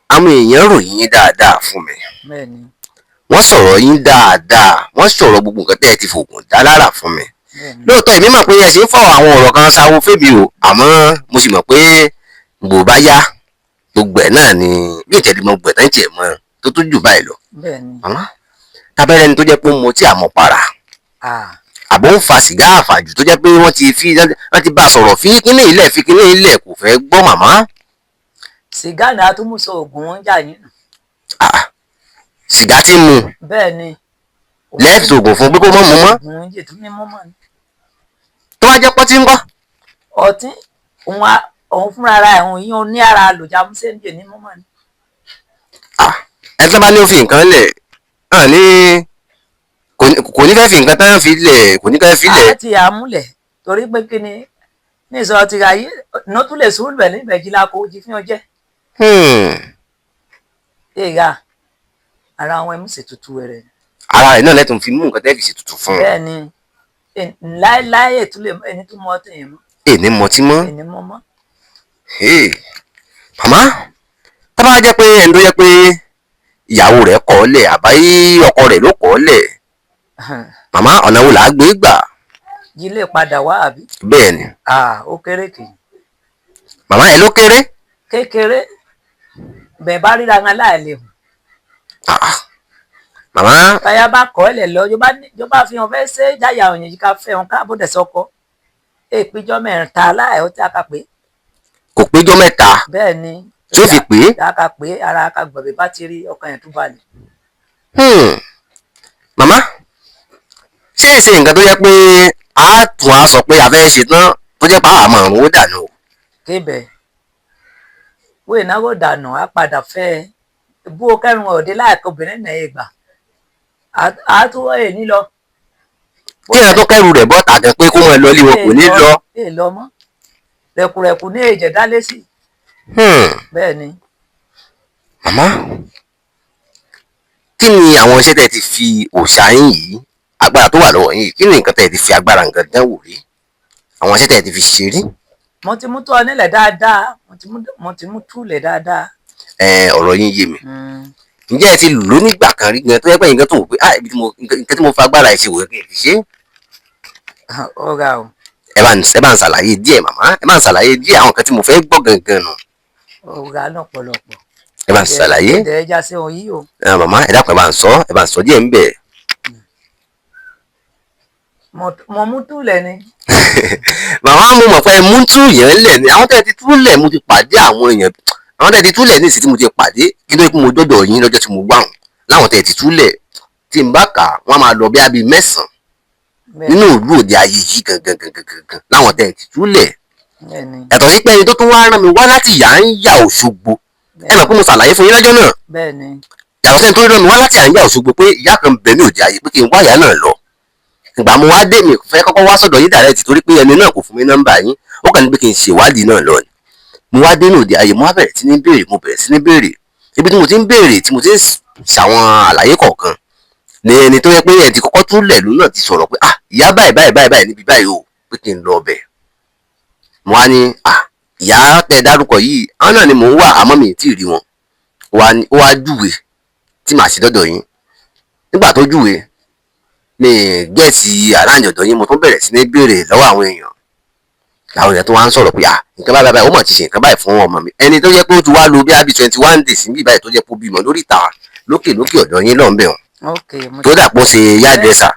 àwọn èèyàn ròyìn yín dáadáa fún mi. Bẹ́ẹ̀ ni. Wọ́n sọ̀rọ̀ yín dáadáa wọ́n sọ̀rọ̀ gbogbo nǹkan tẹ́ ẹ ti fògùn dá lára fún mi. Lóòótọ́ èmi mọ̀ pé ẹ ṣe ń fọ àwọn ọ̀rọ̀ kan ṣáwó fèmí o àmọ́ mo sì mọ̀ pé gbò bá yá gbogbo ẹ̀ náà ni bí ìtẹ̀lé mọ gbẹ̀ tán tiẹ̀ mọ́ tó tún jù báyìí lọ. Bẹ́ẹ̀ ni. Màmá tábẹ́rẹ́ ni tó jẹ́ pé mo tí àmọ́ para àbò ń fa sìgá àfàjù tó jẹ́ pé wọ́n ti bá sọ̀rọ̀ fi kíní ilẹ̀ kò fẹ́ gbọ́ màmá. Sìgá ni a tún mú sọ oògùn wọn jà yín. Sìgá tí ń mu. Bẹ́ẹ̀ ni. Lẹ́ẹ̀tì oògùn fún pé kó mọ́ mu mọ́. Oògùn yìí tún ní mọ́mọ́ ni. Tó bá jẹ́ pọ́tí ń kọ́. Ọtí òun fúnra ara ẹ̀hún yín ní ara àlòjá músẹ́ńjẹ ní mọ́mọ́ ni. Ẹ tó bá ní ó fi nǹkan lẹ̀ hàn ní kò ní fẹ́ fi nǹkan tán fi lẹ̀ kò ní fẹ́ fi lẹ̀. A ti àmúlẹ̀ torí pé kí ni ní ìsọ̀rọ̀ ti ra yìí ní ó tún lè sùúrù bẹ̀ níbẹ̀ jí lákò ó jí fi hàn jẹ́. Èèyà ara àwọn ẹmú ṣètùtù rẹ̀. Ara rẹ̀ náà lẹ́tùn fi mú nǹkan tẹ́ fi ṣètùtù fún un. Bẹ́ẹ̀ ni láéláé ètúlẹ̀ ẹni tó mọ ọtí yẹn mọ́. Èní mọtí mọ́. Èní mọ́ mọ́. Màmá tó bá jẹ́ pé ẹni tó jẹ́ pé ìyàwó rẹ̀ kọ̀ ọ́ lẹ̀ àbáyé ọkọ rẹ̀ ló kọ̀ ọ́ lẹ̀ màmá ọ̀nà wo là á gbé gbà? jí lè padà wá àbí. bẹ́ẹ̀ ni Ó kéré kì í. màmá ẹ ló kéré. Kékeré bẹ́ẹ̀ bá ríra wọn láàlè hù. Màmá. Táyà bá kọ́ ẹ̀lẹ̀ lọ yóò bá fi hàn fẹ́ ṣe jáyà òyìn yìí ká fẹ́ wọn káàbọ̀ dẹ̀ sọ́kọ́. Èpéjọ mẹ́ta láì ó tí a kà pé. Kò péjọ mẹ́ta. Bẹ́ẹ̀ ni. Tí ó fi pé. A kà pé ara ká gbọ̀bẹ̀ bá ti rí ọkàn yẹn tún balẹ̀. Màmá ṣé èsì nǹkan tó yẹ pé a tún á sọ pé a fẹ́ ṣe tán tó jẹ́ pé àwọn àmọ́ òun ó dànù. Kébẹ̀ wọ́n ìnáwó dànù á padà fẹ́ bú o kẹrùn òde láìka obìnrin náà yé gbà á tún wọ́n èní lọ. Kí ẹ̀rọ tó kẹ́rù rẹ̀ bọ́ tàgẹ́ pé kó wọn lọ ilé wọn kò ní lọ. Èè lọ mọ́ rẹ̀kùrẹ̀kù ní èjẹ̀ dálé sí. Bẹ́ẹ̀ ni. Màmá kí ni àwọn iṣẹ́ tẹ̀ ti fi òòṣà yín yìí agbára tó wà lọ́wọ́ yín kí ni nǹkan tẹ̀ ti fi agbára nǹkan dánwò rí àwọn iṣẹ́ tẹ̀ ti fi ṣe rí. Mo ti mú tó ọ nílẹ̀ dáadáa mo ti mú túlẹ̀ dáadáa. Ọ̀rọ̀ yín yé mi. Ǹjẹ́ ẹ ti lò nígbà kan rí gan tó yẹ pé nǹkan tó wò pé ibi tí nǹkan tí mo fa agbára ẹ̀ ṣe wò kí ẹ fi ṣe. Ọ̀gá o. Ẹ bá ń ṣàlàyé díẹ̀ màmá ẹ bá ń ṣàlàyé díẹ̀ àwọn nǹkan tí mo fẹ́ gbọ́ gangan nù. Ọ̀gá lọ́pọ̀lọpọ̀. Ẹ bá ń ṣàlàyé. Ẹ̀dẹ̀ ẹja sí ohun yìí o. Màmá ẹ dákun ẹ bá ń sọ díẹ̀ ń bẹ̀. Mo mú túlẹ̀ ni. Màmá mo mọ̀ pé ẹ mú tú yẹn lẹ̀ ni àwọn tẹ̀ ti túlẹ̀ mo ti pàdé àwọn èèyàn àwọn tẹ̀ ti túlẹ̀ ní ìsìn tí mo ti pàdé kí ló yẹ kí mo dọ́dọ̀ yín lọ́jọ́ tí mo wà hàn láwọn tẹ̀ ti túlẹ̀ tí n bá kà wọ́n máa lọ bí abí 9 nínú ìlú òde ayé yìí gangan láwọn tẹ̀ ti túlẹ̀. Yàtọ̀ sí pé ẹni tó tún wá rán mi wá láti Yàǹyà Òṣogbo ẹ mọ̀ pé mo ṣàlàyé fún yín lọ́jọ́ náà. Yàtọ̀ sẹ́ni tó rán mi wá láti Yàǹyà Òṣogbo pé ìyá kan bẹ̀ ní òde ayé pé kí n wá ìyá náà lọ. Ìgbà mo wá dé mi fẹ́ kọ́kọ́ wá sọ̀dọ̀ yín dàrẹ́tì torí pé ẹni náà kò fún mi nọ́mbà yín ó kàn ní pé kí n ṣèwádìí náà lọ ni. Mo wá dé ní òde ayé mo wá bẹ̀rẹ̀ sí ní béèrè ibi tí mo ti ń béèrè tí mo ti ń ṣàwọn àlàyé kọ̀ọ̀kan ni ẹni tó yẹ pé ẹ ti kọ́kọ́ túlẹ̀ lónà náà ti sọ̀rọ̀ pé ìyá báyìí níbi báyìí o pé kí n lọ ọbẹ̀. Mo wá ní ìyá tẹ dárúkọ yìí àwọn náà ni mò ń wà àmọ́ mi ì tí ì rí wọn ó wá júwe tí màá ṣe dọ́dọ̀ yín nígbà tó júwe ní gẹ̀ẹ́sì àràǹjọ̀dọ̀ yín mo tún bẹ̀rẹ̀ sí ní béèrè lọ́wọ́ àwọn èèyàn làwọn èèyàn tó wá ń sọ̀rọ̀ pé nǹkan báyìí ó mọ̀ ti ṣe nǹkan báyìí fún ọmọ mi ẹni tó jẹ́ pé ó ti wá lo bí i 21 days níbi báyìí tó jẹ́ pé ó bímọ lórí ìta lókè ọ̀dọ̀ yín lọ́nbẹ̀ hàn tó dà pọ̀ ṣe yáàdẹ́sà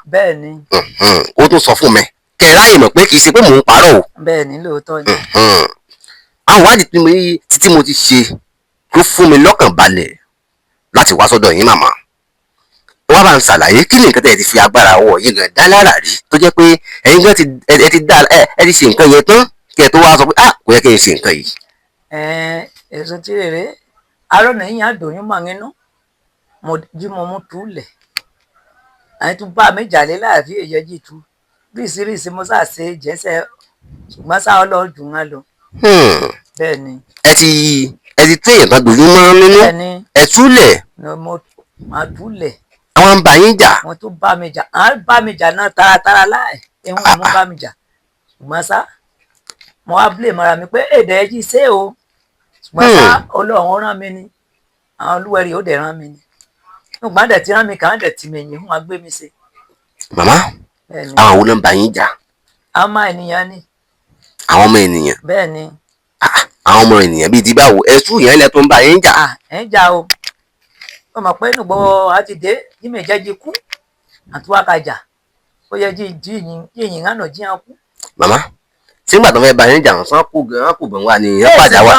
ó tún sọ fún mi kẹ́ ẹ ráyè mọ̀ pé kì í ṣe pé mò ń parọ́ o. Bẹ́ẹ̀ ni lóòótọ́ ni. Àwọn ìwádìí tí mo ti ṣe ló fún mi lọ́kàn balẹ̀ láti wá sọ́dọ̀ yín màmá wọ́n bá ń ṣàlàyé kí ni nǹkan tẹ́ ẹ ti fi agbára ọwọ́ yín gan dá lára rí tó jẹ́ pé ẹ̀yin gan ẹ ti ṣe nǹkan yẹn tán kí ẹ tó wá sọ pé kò yẹ kí n ṣe nǹkan yìí. Èso tí rèrè arọ́nà yín àdóyún mọ̀ nínú mo mú túlẹ̀ àyìn tún bá mi jàlé láàfin èyẹ jì tú ríṣiríṣi mo sá ṣe jẹ́sẹ̀ ṣùgbọ́n sá ọlọ́run jù wọn lọ. Bẹ́ẹ̀ ni. ẹ ti tún èèyàn kan dòyún mọ́ nínú ẹ túlẹ̀. Màá túlẹ̀. Àwọn ń bá yín jà. Wọ́n tún bá mi jà àwọn bá mi jà náà taratara láì ẹ̀hún mo bá mi jà ṣùgbọ́n sá mo wá blé mọ́ra mi pé èdè ẹ jí ṣé o ṣùgbọ́n sá ọlọ́run rán mi ni àwọn olúwẹ̀rí ó dẹ̀ rán mi ni ṣùgbọ́n dẹ̀ ti rán mi kàn án dẹ̀ ti mi yìí fún wa gbé mi ṣe. Màmá àwọn wo ló ń bá yín jà. Àwọn ọmọ ènìyàn ni. Àwọn ọmọ ènìyàn. Bẹ́ẹ̀ ni. Àwọn ọmọ ènìyàn bíi ti báwo ẹ̀sùn yẹn lẹ tó ń bá yín jà. Ẹ̀ ń jà o ó mọ̀ pé nùgbọ́ àti dé jímẹ̀ jẹ́jí kú àtúwákàjà ó yẹ jí yìnyín hànà jí hàn kú. Màmá sígbà tó fẹ́ bá yín jà wọ́n sán kú gan-an kù bẹ̀ wá ni ìyẹn padà wá.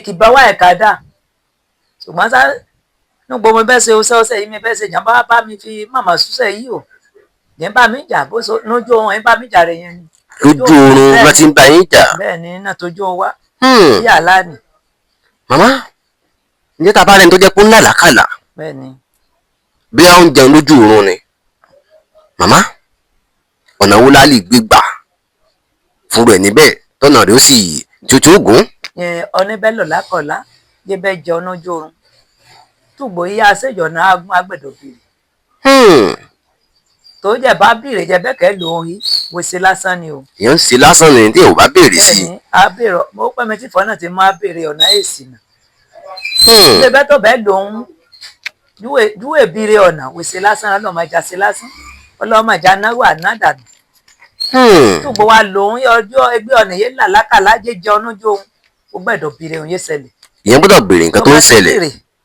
Kì bá wá ẹ̀ka dà ṣùgbọ́n sá nùgbọ́ mo bẹ́ ṣe ọṣẹ́ yìí mi bẹ́ ṣe jàmbá bá mi fi màmá ṣúṣẹ́ yìí o yẹn bá mi jà bó so lójú ohun ẹ̀ bá mi jà rẹ̀ yẹn ni. Lójú oorun ló ti ń bá yín jà. Bẹ́ẹ̀ ni iná tójú wa yàrá ni. Màmá ǹjẹ́ tá a bá rẹni tó jẹ́ pé ó ń làlákàlà bí a ń jẹun lójú oorun ni màmá ọ̀nà wo la lè gbé gbà fún rẹ̀ níbẹ̀ tọ́nà rẹ̀ ó sì tuntun gùn. Ọ̀nẹ́bẹ̀lọ̀ lákọ̀ọ́lá yé bẹ́ẹ̀ jẹ ọ̀nà ojú oorun túgbò yíyá aṣèjọ náà agún agbẹ̀dọ̀ bìrì. Tó jẹ́ bá bìrì jẹ bẹ́ẹ̀kẹ́ lò ó yí wo ṣe lásán ni o. Èèyàn ń ṣe lásán ni tí ò bá béèrè sí. Bẹ́ẹ̀ni a béèrè mo pẹ́ mi tí fọ́ náà ti máa béèrè ọ̀nà èsì náà. Ilé bẹ́tọ̀ bẹ́ẹ̀ lòun júwèé bíire ọ̀nà wèsè lásán ọlọ́mọjà sí lásán ọlọ́mọjà náwó ànádàdù túbọ̀ wa lòun ọjọ́ ẹgbẹ́ ọ̀nà yẹn là lákàlá jẹjẹ ọ̀nàjọ́ òun ó gbẹ̀dọ̀ bìrẹ̀ òun yé ṣẹlẹ̀. ìyẹn gbọ́dọ̀ béèrè nǹkan tó ń ṣẹlẹ̀.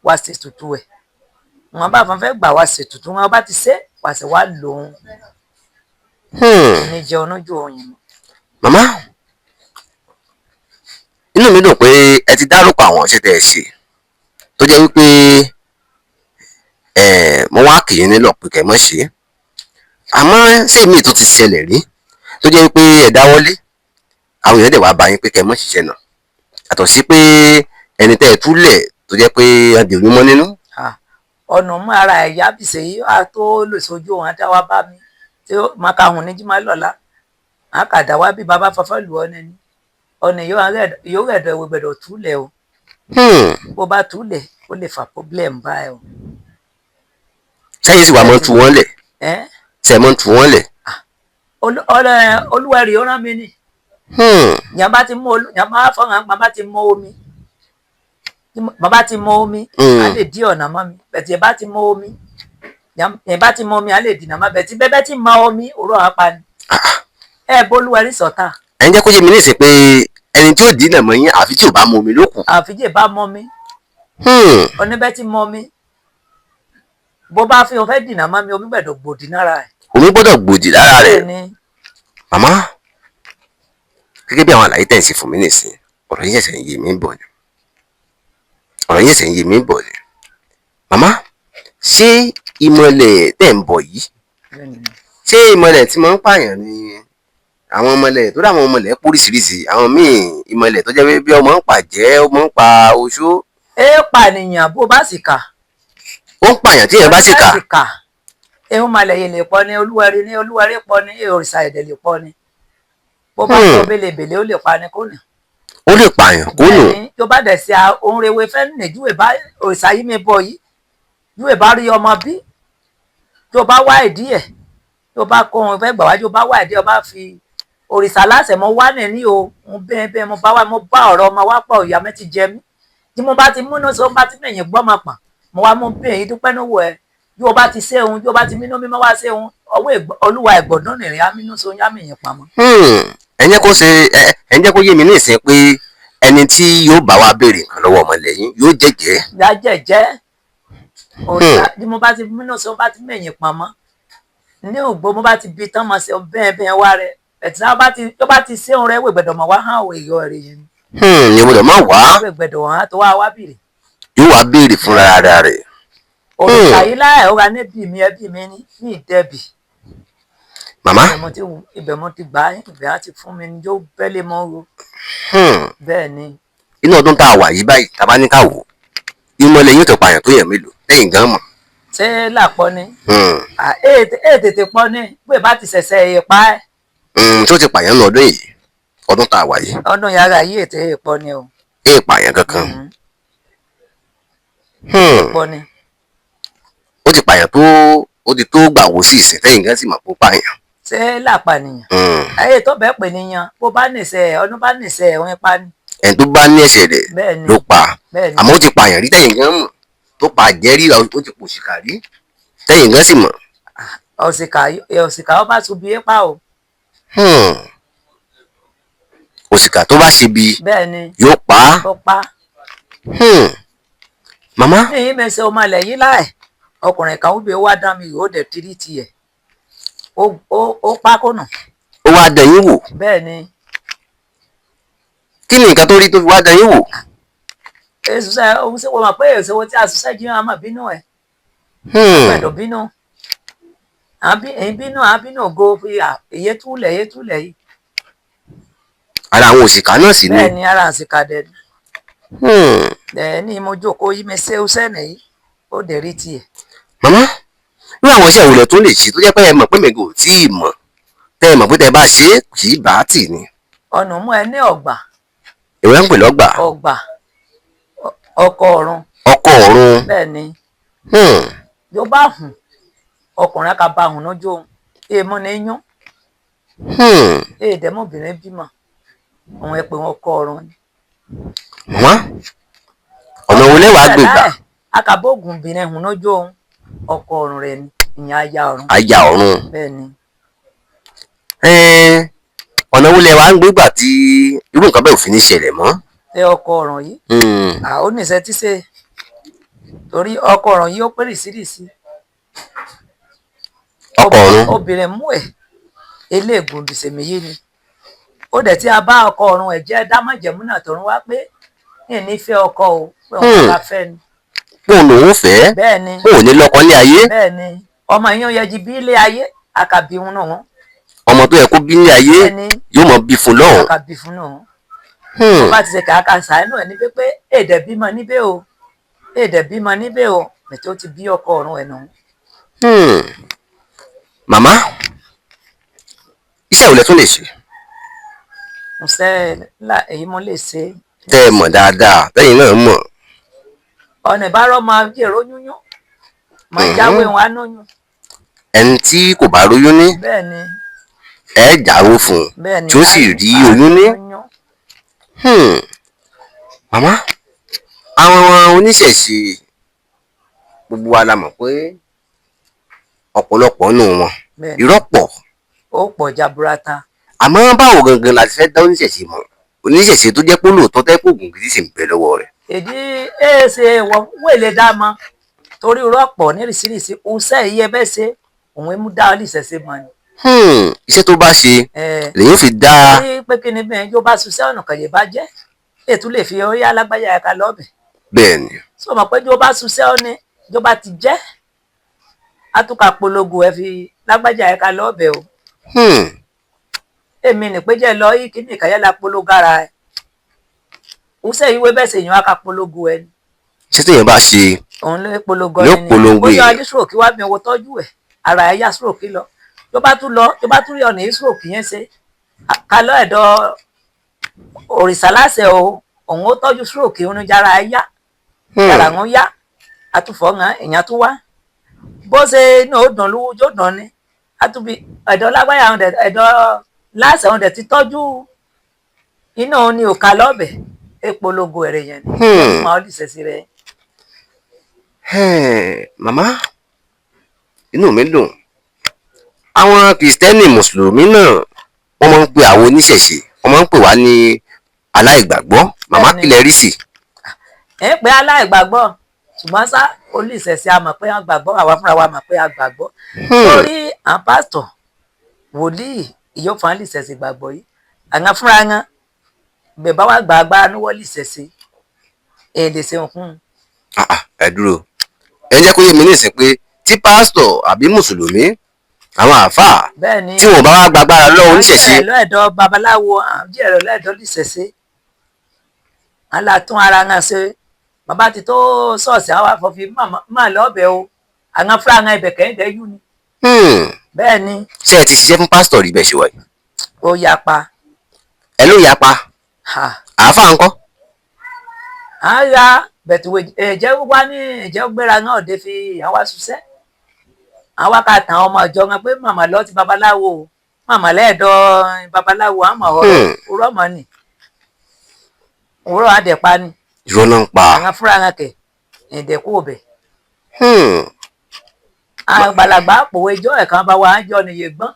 wá ṣe tutù ẹ̀ wọn bá fẹ́ gbà wá ṣe tutù wọn bá ti ṣe wá ṣe wá lòun ní jẹ ọ̀nàjọ́ òun yẹn. màmá inú mi dùn pé ẹ ti dárúkọ àwọn iṣẹ́ tẹ́ ẹ ṣe tó jẹ́ wípé mo wá kì í nílò pé kẹ́ mọ́ ṣe àmọ́ ṣé èmi tó ti ṣẹlẹ̀ rí tó jẹ́ wípé ẹ dáwọ́lé àwọn èèyàn dẹ̀ wá bá yín pé kẹ́ mọ́ ṣiṣẹ́ náà yàtọ̀ sí pé ẹni tẹ́ ẹ túlẹ̀ tó jẹ́ pé ẹ dèrú mọ́ nínú. ọ̀nà mú ara ẹ̀yà bìṣẹ́ yìí á tó lè sojú òun àti àwa bá mi tí ó máa ka hùn ní jimá lọ́la á kà dá wá bí bàbá fọfọ́ lù ọ́ nẹni ọ̀nà yóò rẹ̀dọ̀ ìwé gbẹ̀dọ̀ túlẹ̀ o bó bá túlẹ̀ ó lè fà problem bá ẹ o. sẹ́yìn sì wà mọ́ tu wọ́n lẹ̀ sẹ́yìn mọ́ tu wọ́n lẹ̀. olúwa rí ó rán mi ni yàrá ti mú yàrá fọ̀hàn bàbá ti mọ omi bàbá ti mọ omi á lè dí ọ̀nà mọ́ mi bẹ̀tì ẹ̀ bá ti mọ omi ẹ̀ bá ti mọ omi á lè dìnnà mọ́ bẹ̀tì bẹ́ẹ̀ ti mọ omi òró àpá ni ẹ bólúwa rí sọ̀tà. ẹ ń jẹ́ kó yé mi ní ìsìn pé ẹni tí ó dínà mọ́ yín àfi tí ò bá mọ omi ló kù. àfi tí ì bá mọ mi oníbẹ̀ ti mọ mi bó bá fi hàn fẹ́ dìnnà mọ́ mi omi gbọ́dọ̀ gbòdì lára ẹ̀. omi gbọ́dọ̀ gbòdì lára rẹ̀. màmá gẹ́gẹ́ bí àwọn àlàyé tẹ̀ ń ṣe fún mi nìsín ọ̀rọ̀ yín ẹ̀sẹ̀ ń yé mi bọ̀ ni ọ̀rọ̀ yín ẹ̀sẹ̀ ń yé mi bọ̀ ni màmá ṣé ìmọ̀lẹ̀ tẹ̀ ń bọ̀ yìí ṣé ìmọ̀lẹ̀ tí máa ń pààyàn ni àwọn ìmọ̀lẹ̀ tó dá àwọn ìmọ̀lẹ̀ póríṣiríṣi àwọn míì ìmọ̀lẹ̀ tó jẹ́ bí ọmọ ń pàjẹ́ ọmọ ń pa oṣó. pànìyàn bó bá sì kà. ó ń pààyàn tí èèyàn bá sì kà. ehun malẹ̀ yìí lè pọ̀ ni olúwarí pọ̀ ni òrìṣà èdè lè pọ̀ ni bó bá sọ belebele ó lè pa ni kò ní. ó lè pààyàn kò nù. bẹ́ẹ̀ni tó bá dẹ̀ sí ohun rewe fẹ́ nì júwèé bá òrìṣà yìí mi bọ̀ yìí júwèé bá rí ọmọ bí tó bá wá ìdí ẹ̀ tó bá kó ohun fẹ́ gbà wájú tó bá wá ìdí ẹ̀ bá fi òrìṣà láṣẹ mo wá nìní o mo bẹ́ẹ̀ mo bá ọ̀rọ̀ ọmọ wá pọ̀ ìyá mi ti jẹ mí tí mo bá ti múnú sí o bá ti mẹ̀yìn gbọ́ máa pọ̀n mo wá mú bẹ́ẹ̀ yìí dúpẹ́ níwò ẹ̀ bí o bá ti ṣe ohun bí o bá ti mínú mímọ́ wá ṣe ohun ọwọ́ olúwa ẹ̀gbọ́dún nìrìn amínú sí oyún àmìyàn pamọ́. ẹ jẹ́ kó yé mi ní ìsìn pé ẹni tí yóò bá wa béèrè nǹkan lọ́wọ́ ọmọ lẹ́yìn yóò jẹ́jẹ́. yá jẹ́jẹ́ òrìṣà bí mo bá ti mínú sí o bá ti mẹ̀yìn pamọ́ ní ògbó mo bá ti bi tán máa ṣe bẹ́ẹ̀ wá rẹ ẹ̀tí tó bá ti ṣe ohun rẹ wò gbẹ̀dọ̀ mọ̀ wá hàn òwe ìyọ rẹ yẹn. ni gbọ́dọ̀ máa wá. gbẹ̀dọ̀ wọn tó wá bìrì. yóò wá béèrè fúnra ara rẹ̀. òrìṣà yìí láì ọ̀rá níbi mi ẹbí mi ní ìdẹ́bì. màmá. ibẹ̀ mo ti gbà ibẹ̀ á ti fún mi ní yóò bẹ́lẹ̀ mọ́ ro. bẹ́ẹ̀ ni. inú ọdún tá a wà yìí báyìí tá a bá ní ká wò ìmọ̀lẹ̀ yóò tó pààyàn tó yẹ mélòó lẹ́yìn gan mọ̀. ṣé làpọ̀ ni. tètè pọ̀ ni pé bá ti ṣẹ̀ṣẹ̀ yẹ pa ẹ́. tó ti pààyàn ní ọdún yìí ọdún tá a wà yìí. ọdún yàrá yìí ètè èèpọ̀ ni o. pààyàn kankan. èèpọ̀ ni. ó ti pààyàn tó ó ti tó gbà wò sí ìsìn tẹ́yìn gan sì mọ̀ pé ó pààyàn. ṣé làpànìyàn. ayé tó bẹ́ẹ̀ pè níyan bó bá nìṣẹ́ ọdún bá nìṣẹ́ ẹ̀wọ̀n ipa ni. ẹni tó bá ní ẹ̀ṣẹ̀ rẹ̀ ló pa àmọ́ ó ti pààyàn rí tẹ́yìn gan mọ̀ tó pa àjẹ́rí ó ti pòṣìkà rí tẹ́yìn gan sì mọ̀. òṣìkà ó bá tún bí ipa o. òṣìkà tó bá ṣe bí yóò pa á. màmá. ní ìmẹ̀sẹ̀ ọmọ ilẹ̀ yìí láì ọkùnrin kan ó bẹ wá dán mi ó dẹ̀ tiri tiẹ̀ ó pákónà. ó wá dán yín wò. bẹ́ẹ̀ ni. kí ni nǹkan tó rí tó fi wá dán yín wò. èsù sẹ ohun tí wọn mọ̀ pé èsù wo tí a ṣiṣẹ́ jí wọn mọ̀ bínú ẹ̀. gbẹ̀dọ̀ bínú bínú ògo fi èyí túlẹ̀ yìí. ara àwọn òṣìkà náà sì ni. bẹ́ẹ̀ ni ara òṣìkà dẹ̀ ni. ẹ̀ ní mo jókòó yí mi ṣé ó sẹ́nẹ̀ yìí ó dẹ̀ rí tiẹ̀. màmá ní àwọn iṣẹ́ ìwòlẹ̀ tó lè ṣe tó jẹ́ pé ẹ mọ̀ pé mẹ́gò tí ì mọ̀ tẹ́ ẹ mọ̀ pé tẹ́ ẹ bá ṣe é kì í bá a tì ní. ọ̀nà mú ẹ ní ọ̀gbà. ìwé ń pè lọ́gbà. ọ̀gbà ọkọ ọ̀run. ọkọ ọ̀run. bẹ́ẹ̀ ni. yóò bá hùn ọkùnrin ká bá hùn lójú ohun èèmọ̀ ní yún. èèdẹ́mọ̀bìnrin bímọ òun ẹ pé wọn kọ ọ̀run ni. màmá ọ̀nà wo lẹ́wàá gbègbà. akàbọ̀gùn obìnrin hùn lójú ohun ọkọ ọ̀run rẹ̀ ni ìyẹn aya ọ̀run. aya ọ̀run. bẹ́ẹ̀ ni. ọ̀nà wo lẹ wá ń gbégbà tí irú nǹkan bẹ́ẹ̀ ò fi ní ṣẹlẹ̀ mọ́. tẹ ọkọ ọ̀ràn yìí ó nìṣẹ́ tí ṣe torí ọkọ ọ̀ràn yìí ó pé rìsírìsí ọkọ ọ̀run obìnrin mú ẹ̀ eléègùn bìsẹ̀mìyí ni ó dẹ̀ tí a bá ọkọ ọ̀run ẹ̀ jẹ́ dámọ̀jẹ̀mú náà tọ̀run wá pé ní ìnífẹ́ ọkọ o pé òun bá fẹ́ ni. òun lòun fẹ́ bẹ́ẹ̀ ni òun ní lọ́kọ ní ayé. bẹ́ẹ̀ ni ọmọ yín yẹ jí bí ilé ayé àkàbí wọn náà. ọmọ tó yẹ kó bí ní ayé yóò mọ bí fún lọ́hùn. àkàbí fún náà. tó bá ti ṣe kàákà sàánú ẹ̀ níbẹ̀ pé èdè bímọ níbẹ̀ o èdè bímọ níbẹ̀ o mẹ̀tọ́ ti bí ọkọ ọ̀run ẹ̀ náà. màmá iṣẹ́ wo lẹ tún lè ṣe. mo ṣe èyí mo lè ṣe. tẹ́ ẹ mọ̀ dáadáa tẹ́yìn náà mọ̀. ọ̀nà ìbárọ̀ máa jèrò yúnyún máa jáwé wọn á nóyún. ẹni tí kò bá róyún ní. bẹ́ẹ̀ ni. ẹ jáwó fún un tí ó sì rí oyún ní. màmá àwọn oníṣẹ̀ṣe gbogbo wa la mọ̀ pé ọ̀pọ̀lọpọ̀ nù wọn irọ́ pọ̀. ó pọ̀ jaburata. àmọ́ báwo gangan la ti fẹ́ dá oníṣẹ̀ṣe mọ̀ oníṣẹ̀ṣe tó jẹ́ pé lóòótọ́ tẹ́ pé ògùn gidi sì ń bẹ lọ́wọ́ rẹ̀. èdè èèṣe wọ́n lè dá mọ́ torí rọ́pọ̀ ní rìsírìsí òṣè yìí ẹ bẹ́ẹ̀ ṣe òun mú dá oníṣẹ̀ṣe mọ́ ni. iṣẹ́ tó bá ṣe lèyìn fi dá. ní pé kí ni bẹ́ẹ̀ yóò bá ṣiṣẹ́ ọ̀nà kan yìí bá jẹ́ ètò lè fi orí alágbáyà ẹ̀ka lọ́bẹ̀. bẹ́ẹ̀ni. sọ ma pé yóò bá ṣiṣẹ́ ọ̀nà yóò bá ti jẹ́ àtúkà polongo ẹ̀ fi lágbájá ẹ̀ka lọ́bẹ̀ o. èmi ní pé jẹ́ lọ yìí kí ni ìkàyà la polongo ara ẹ̀ òṣè ìwé bẹ́ẹ̀ ṣèyàn á ka polongo ẹ̀ ni. ṣé téèyàn bá ṣe òun ló polongo yóò polongo bóyá ọdún stroke wá mi owó tọ́jú ẹ̀ ara ẹ̀ yá stroke lọ tó bá tún rí ọ̀nà yìí stroke yẹn ṣe kalọ́ ẹ̀dọ̀ òrìṣà láṣẹ o òun ó tọ́jú stroke òun jára ẹ̀ yá yàrá wọn yá àtúfọ̀ hàn èèyàn tún wá bó ṣe ní ó dùn lówó jó dùn ni àtúbi ẹ̀dọ̀ lágbáyà ẹ̀dọ̀ láṣẹ òun dẹ̀ ti tọ́jú iná òun ni òkà lọ́bẹ̀ èpolongo ẹ̀rẹ̀ yẹn ni máa lè ṣẹ̀ṣẹ̀ rẹ̀. màmá inú mi dùn àwọn kìrìsìtẹ́nì mùsùlùmí náà wọ́n máa ń pe àwọn oníṣẹ̀ṣe wọ́n máa ń pè wá ní aláìgbàgbọ́ màmá kílẹ̀ rí sí. ẹ pé aláìgbàgbọ́ ṣùgbọ́n sá olùṣẹ̀ṣe a mọ̀ pé a gbàgbọ́ àwa fúnra wa mọ̀ pé a gbàgbọ́ torí àwọn pásítọ̀ wòlíì ìyóò fún olùṣẹ̀ṣe gbàgbọ́ yìí àwọn fúnra wọn bẹ̀bá wa gbà agbára níwọ̀ olùṣẹ̀ṣe èdè ṣe òkun. ẹ dúró ẹ jẹ́ kó yé mi nísìnyí pé tí pásítọ̀ àbí mùsùlùmí àwọn àáfàá tí wọn bá wá gbàgbára lọ́wọ́ oníṣẹ̀ṣe. lọ́ẹ̀dọ̀ babaláwo àjẹrò lọ́ẹ̀dọ̀ olùṣẹ̀ṣe alátún ara wọn ṣe bàbá ti tó ṣọ́ọ̀ṣì àwọn afọ́fí máa lọ́ọ̀bẹ̀ o àwọn fúnra wọn ibẹ̀ kẹ́hìndé yú ni. bẹ́ẹ̀ ni. ṣé ẹ ti ṣiṣẹ́ fún pásítọ̀ rí bẹ́ẹ̀ ṣe wáyé. ó yapa. ẹ ló yapa. àáfàá ńkọ́. à ń ya bẹ̀tùwé ẹ̀jẹ̀ wá ní ẹ̀jẹ̀ gbéra náà dé fi àwa ṣiṣẹ́ àwọn wákàtí àwọn ọmọ ìjọ wọn pé màmá lọ ti babaláwo màmá lẹ́ẹ̀dọ́ babaláwo àmọ́ ọ̀rọ̀ ọmọ ni òwúrọ̀ àdẹ̀pá ni. ìrọ̀ náà ń pa. àwọn fúnra wọn kẹ̀ ẹ̀dẹ̀kú ọbẹ̀. àgbàlagbà pòwe ijó ẹ̀kan bá wa ń jọ ni yẹ̀gbọ́n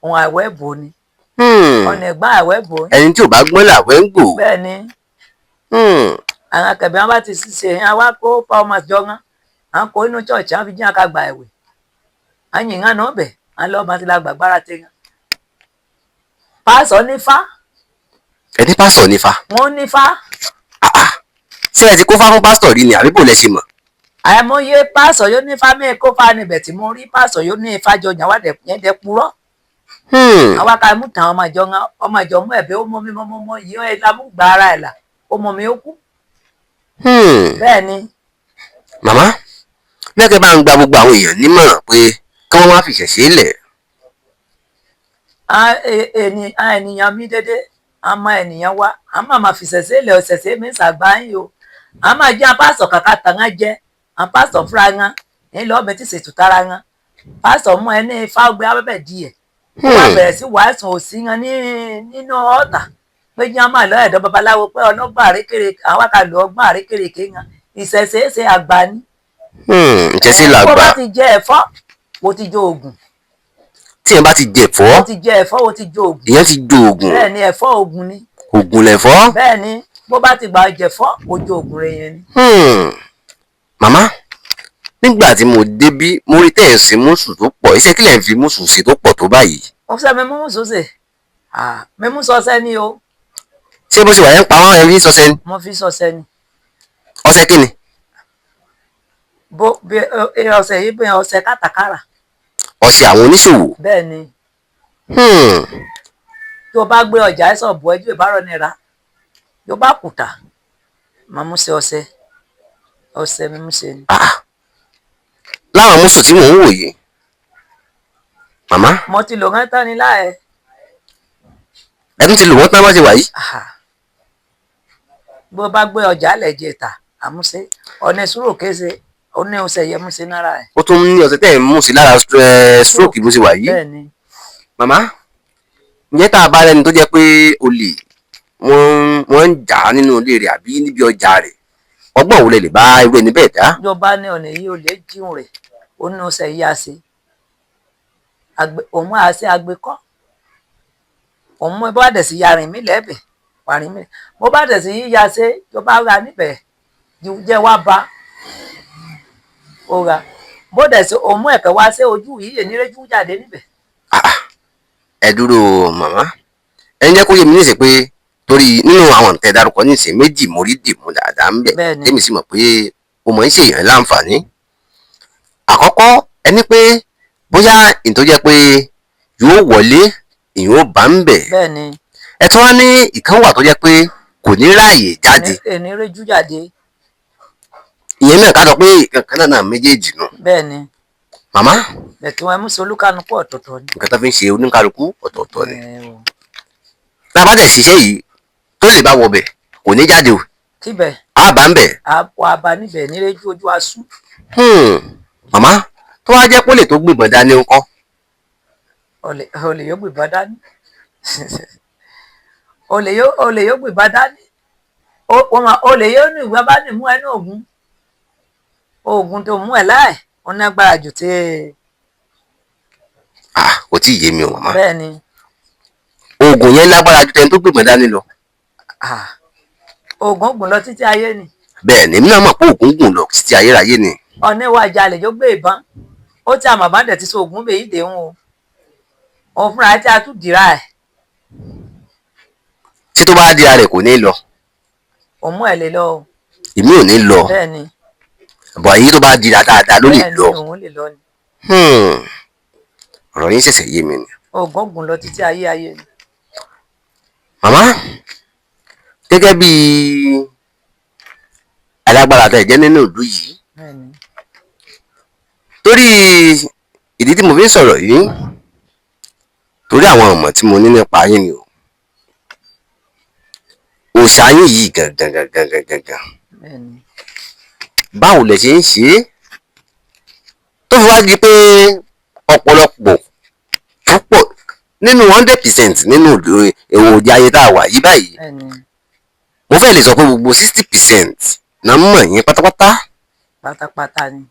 òun àwẹ̀ bò ni. ọ̀nà ẹ̀gbọ́n àwẹ̀ bò ni. ẹni tí ò bá gbọ́n làwẹ̀ ń gbò. bẹ́ẹ̀ ni àwọn akẹ̀bí wọn bá ti ṣiṣẹ́ yẹn wá kó pa ọmọ ìjọ wọn à ń kó inú ṣọ́ọ̀ṣì wọn fi jí àká gba ẹ̀wẹ̀ àyìn hàn náà bẹ̀ à ń lọ́ ọmọ tí la gbàgbára tẹ̀ yẹn. pásọ̀ nífá. ẹni pásọ̀ nífá. wọ́n nífá. ṣé ẹ ti kó fá fún pásítọ̀ rí ni àbí bò lẹ ṣe mọ̀. àìmọye pásọ̀ yóò nífá mẹ́ẹ̀ kó fá níbẹ̀ tí mo rí pásọ̀ yóò ní ifá jọ yàn wá yẹn dẹ purọ́. àwa ká mú tàn ọmọ ìjọ mú ẹ̀bẹ̀ ó mọ mi mọ́ yìí ẹ̀ lámúgbà ara ẹ̀ là ó mọ mi ó kú. bẹ́ẹ̀ ni. màmá mẹ́kẹ́ bá ń gba gbogbo àwọn èèyàn nímọ̀ràn pé kí wọ́n má fi ṣẹ̀ṣẹ̀ lẹ̀. ènìyàn mi dédé àmọ́ ènìyàn wa àmọ́ àmà fi ṣẹ̀ṣẹ̀ lẹ̀ ọ̀ṣẹ̀ṣẹ̀ mi ṣàgbáyé o àmọ́ jẹ́ apásọ̀ kàkà tàn án jẹ́ apásọ̀ fúnra wọn ní lọ́ọ́ mi ti ṣètò tara wọn pásọ̀ mú ẹ ní ifá ọgbẹ́ abẹ́bẹ̀ díẹ̀ wọ́n bẹ̀rẹ̀ sí wàásù òsì wọn nínú ọ̀tà pé jẹ́ àmọ́ àlọ́ ẹ̀dọ́ babaláwo pé ọlọ́gbà àrékèrè àwọn àkàlù ọgbà àrékèrè kéèyàn ìṣẹ̀ṣẹ̀ ṣe àgbà ni. ìṣẹ̀ṣẹ̀ làgbà. bó bá ti jẹ ẹ̀fọ́ mo ti jẹ oògùn. tí èèyàn bá ti jẹ ẹ̀fọ́ ó ti jẹ ẹ̀fọ́ ó ti jẹ ògùn èèyàn ti jo oògùn bẹ́ẹ̀ ni ẹ̀fọ́ ògùn ni oògùn lẹ̀fọ́. bẹ́ẹ̀ ni bó bá ti gbà jẹ̀fọ́ ó jẹ ògùn rẹ̀ yẹn ni. Màmá nígbà tí mo débí mo rí tẹ́ ẹ̀ sí mùsù tó pọ̀ iṣẹ́ kílẹ̀ ń fi mùsù sí tó pọ̀ tó báyìí. ó fẹ́ mímú sọ́sẹ̀ mímú sọ́sẹ́ ni o. ṣé bó ṣe wà yẹn ń pa wọ́n ẹ̀rí sọ́sẹ́ ni. mo fi sọ́sẹ́ ni. ọṣẹ kí ni. bó bí ọṣẹ yìí bí ọṣẹ kátàkárà. ọṣẹ àwọn oníṣòwò. bẹ́ẹ̀ ni. tí o bá gbé ọjà ẹ̀ sọ̀bù ẹjọ́ ìbárọ̀ nira yóò bá kùtà máa mú ṣe ọṣẹ mímú ṣe ni. láwọn mùsù tí mò ń wò yìí màmá. mo ti lò wọ́n tán ni láàyè. ẹ tún ti lò wọ́n tán bá ṣe wà yìí. bó bá gbé ọjà lẹ́jẹ̀ ta àmúṣe ọ̀nà ìṣúrò kése ọ̀nà ọṣẹ yẹ múṣe náírà ẹ̀. ó tún ní ọṣẹ tẹ́ ẹ̀ ń mú sí lára stroke bó ṣe wà yìí. bẹ́ẹ̀ ni. màmá ǹjẹ́ tá a bá rẹni tó jẹ́ pé olè wọ́n ń jà á nínú ilé rẹ̀ àbí níbi ọjà rẹ̀ ọgbọ́n wo lẹ lè bá irú ẹni bẹ́ẹ̀ dá. ìjọba ní ọ̀nà yìí ò lè jíun rẹ̀ ó ní ọṣẹ yìí á ṣe òun á ṣe àgbékọ́ òun mú bá dẹ̀ sí yarin mi lẹ́bẹ̀ wàrin mi mo bá dẹ̀ sí yíya ṣe ìjọba ra níbẹ̀ jẹ́ wá bá ó ra bó dẹ̀ sí òun mú ẹ̀kẹ́ wá ṣe ojú yìí ènìrẹ́jú jáde níbẹ̀. ẹ dúró màmá ẹ ń jẹ́ kó yé mi níṣẹ́ pé torí nínú àwọn tẹ́ dárúkọ níṣẹ́ méjì mo rí dìmú dáadáa ń bẹ̀ tèmi sì mọ̀ pé o mọ̀ ń ṣe èèyàn láǹfààní. àkọ́kọ́ ẹni pé bóyá ìtọ́ jẹ́ pé yóò wọlé ìyẹn ó bá ń bẹ̀. ẹ tún wá ní ìkan wà tó jẹ́ pé kò ní ráàyè jáde. ènìrẹ́jú jáde. ìyẹn náà ká sọ pé ìkankan náà méjèèjì nù. bẹ́ẹ̀ni. màmá. bẹ̀tù wọn mú sí olúkálukú ọ̀tọ̀ọ̀tọ̀ ni. nǹkan tó fi ń ṣe oníkálukú ọ̀tọ̀ọ̀tọ̀ ni. tá a bá dẹ̀ ṣiṣẹ́ yìí tó lè bá wọbẹ̀ kò ní jáde o. kíbẹ̀. a bá ń bẹ̀. a bá níbẹ̀ nírẹ́jú ojú asú. màmá tó wá jẹ́ pólè tó gbìbọn dání ńkọ́. olè yóò gbìbọn dání. olè yóò gbìbọn dání. olè yóò ní ìwé bá ní mú ẹnu oògùn tó mú ẹ láì ó ní agbára jù tí. kò tí ì yé mi o màmá. bẹ́ẹ̀ni. oògùn yẹn lágbára ju tẹni tó gbìbọn dání lọ. oògùn gùn lọ títí ayé ni. bẹ́ẹ̀ni èmi náà mọ̀ pé oògùn gùn lọ títí ayérayé ni. ọ̀nà ìwà ìjàlè yóò gbé ìbọn ó ti àmọ̀ bá dẹ̀ ti so oògùn bèyí dèhùn o òun fúnra ẹ̀ tí a tún dìra ẹ̀. tí tó bá dira rẹ̀ kò ní lọ. òun mú ẹ̀ lè lọ o. èmi ò ní lọ. bẹ́ẹ̀ni. bọ̀ èyí tó bá dira dáadáa ló lè lọ. bẹ́ẹ̀ni òun lè lọ ni. ọ̀rọ̀ yín ṣẹ̀ṣẹ̀ yé mi ni. oògùn gùn lọ títí ayé ni. màmá gẹ́gẹ́ bí alágbára tẹ̀ jẹ́ nínú ìlú yìí torí ìdí tí mo fi ń sọ̀rọ̀ yìí torí àwọn ọmọ tí mo ní nípa yín ni o òòṣà yín yìí gangan báwo lẹ ṣe ń ṣe é tó fi wá di pé ọ̀pọ̀lọpọ̀ púpọ̀ nínú 100% nínú èròjà ayé tá a wà yìí báyìí mo fẹ́ lè sọ pé gbogbo 60% náà mọ̀ yín pátápátá. pátápátá ni.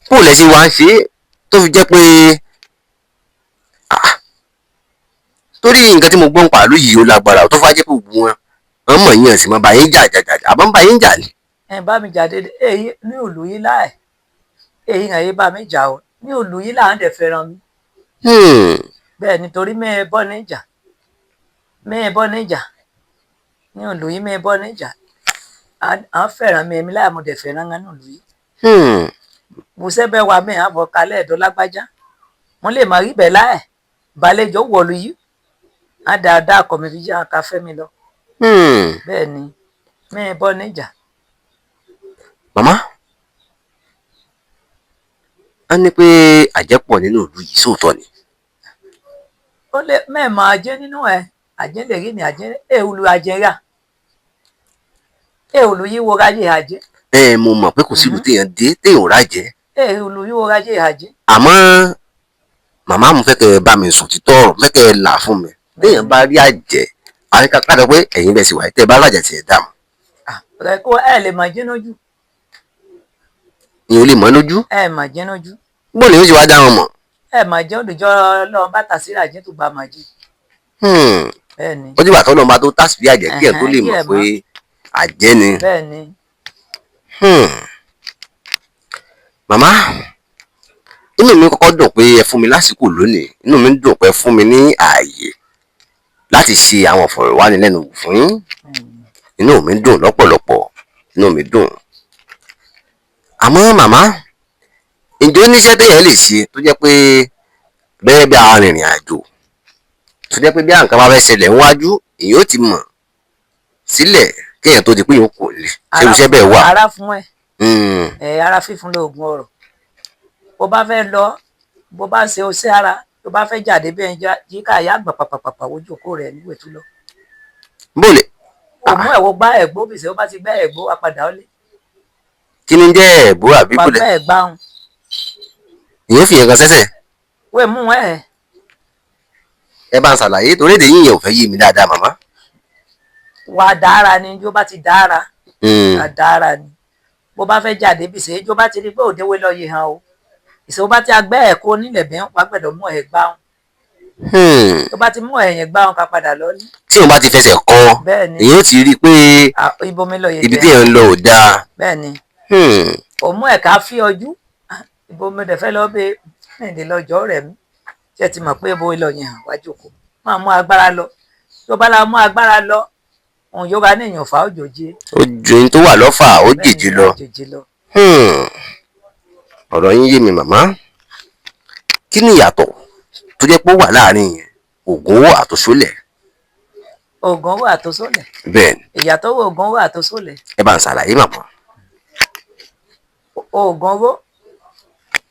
bó lẹ ṣe wá ń ṣe tó fi jẹ́ pé torí nǹkan tí mo gbọ́ ń pàlú yìí ó lágbára tó fà jẹ́ pé gbogbo wọn mọ̀ yín ẹ̀sìn mọ́ bá yín jà àbọ̀ ń bá yín jà ni. ẹ bá mi jà dédé èyí ní òlù yìí láì èyí hàn yín bá mi jà o ní òlù yìí là ń dẹ̀ fẹ́ràn mi. bẹ́ẹ̀ nítorí mẹ́ẹ̀ bọ́ níjà ní òlù yìí mẹ́ẹ̀ bọ́ níjà à ń fẹ́ràn mi èmi láì mo dẹ̀ fẹ́ràn ní òlù yìí. mo sẹ́bẹ̀ wa mi àbọ̀ kalẹ̀ ẹ̀dọ́ lágbájá mo lè má rí bẹ́ẹ̀ láì balẹ̀jọ́ wọ̀lú yìí á dáadáa kọ̀ mi fi jẹ́ àká fẹ́ mi lọ. bẹ́ẹ̀ ni mẹ́ẹ̀ bọ́ níjà. màmá a ní pé àjẹpọ̀ nínú ìlú yìí sóòótọ́ ni. ó lè mẹ́ẹ̀mọ́ ajé nínú ẹ̀ ajé lè rí ni ajé èèlù ajé rà èèlù yìí wo ráyè ajé. mo mọ̀ pé kò sílùú téèyàn dé téèyàn rájẹ́. èèlù yìí wo ráyè ajé. àmọ́ màmá mo fẹ́ kẹ́ ẹ bá mi sùn títọ́ ọ̀rọ̀ fẹ́ kẹ́ ẹ là fún mi téèyàn bá rí àjẹ́ àríkàkàdọ̀ pé ẹ̀yin bẹ́ẹ̀ sì wà tẹ́ ẹ bá rájà tiẹ̀ dààmú. rẹ kó ẹ lè mọ̀ jẹ́ lójú. ìyẹn ò lè mọ̀ lójú. ẹ mọ̀ jẹ́ lójú. bó ni ó sì wá dá wọn mọ̀. ẹ mà jẹ́ olùjọ́ ọlọ́run bàtà síra jẹ́ tó bá mà jí. bẹ́ẹ̀ ni. ó dìgbà tó lọ́ọ́ máa tó tásìrí àjẹ́ kí ẹ̀ tó lè mọ̀ pé àjẹ́ ni. bẹ́ẹ̀ ni. màmá inú mi kọ́kọ́ dùn pé ẹ fún mi lásìkò lónìí, inú mi dùn pé ẹ fún mi ní ààyè láti ṣe àwọn ìfọ̀rọ̀wánilẹ́nuwò fún yín. inú mi dùn lọ́pọ̀lọpọ̀, inú mi dùn. àmọ́ màmá, ǹjẹ́ oníṣẹ́ téèyàn lè ṣe tó jẹ́ pé bẹ́ẹ̀ bí arìnrìn àjò tó jẹ́ pé bí àǹkà bá fẹ́ ṣẹlẹ̀ níwájú èyí ó ti mọ̀ sílẹ̀ kéèyàn tó di pé yóò kò lè ṣe irúṣẹ́ bẹ́ẹ̀ wà. ara fún ẹ ara fífún lóògùn ọ̀rọ̀. bó bá fẹ́ lọ, bó bá ṣe oṣẹ́ ara, tó bá fẹ́ jáde bẹ́ẹ̀ jíkà yá gbà pàpàpàpà ojú òkú rẹ̀ níwèé tó lọ. bóòlè. òmú ẹ̀wọ̀ gbá ẹ̀gbó bìsẹ̀ ó bá ti gbá ẹ̀gbó apàdà ọ́lé. kí ni jẹ́ ẹ̀bú àbí bóòlè? pàpẹ́ ẹ̀gbá òun. ìyẹn fi yẹn kan sẹ́sẹ̀. wẹ́ẹ̀ mú ẹ̀. ẹ bá ń ṣàlàyé torí èdè yín yẹn ò fẹ́ yé mi dáadáa màmá. wà á dára ni jó bá ti dára. wà á dára ni. bó bá fẹ́ jáde bìsẹ̀ jó bá ti rí pé òdewé lọ yìí hàn o. ìṣòwò bá ti agbẹ́ ẹ̀kọ́ nílẹ̀ bẹ́ẹ̀ wà gbẹ̀dọ̀ mú ẹ̀ gbá òun. tó bá ti mú ẹ̀yìn gbá òun ká padà lọ ní. tí wọn bá ti fẹsẹ̀ kọ èyí ó ti rí i pé ibi tí èèyàn ń lọ ò dáa. bẹ́ẹ̀ni òmú ẹ̀ka fi ọjú ibomi dẹ̀ fẹ́ lọ bẹ ẹ̀ǹdẹ̀ lọ́jọ́ rẹ̀ mí tí ẹ ti mọ̀ pé ibo ìlọ yẹn wájú kò máa mú agbára lọ tó bá la mú agbára lọ òun yóò bá ní èèyàn fà òjòjì. ojú tó wà lọ́fà ó jèjì lọ. ọ̀rọ̀ yín yé mi màmá. kí ni ìyàtọ̀ tó jẹ́ pé ó wà láàrin ògùn owó àtòsólẹ̀? ògùn owó àtòsólẹ̀. bẹ́ẹ̀ ni. ìyàtọ̀ wo ògùn owó àtòsólẹ̀? ẹ bá ń ṣàlàyé màmá. ògùn owó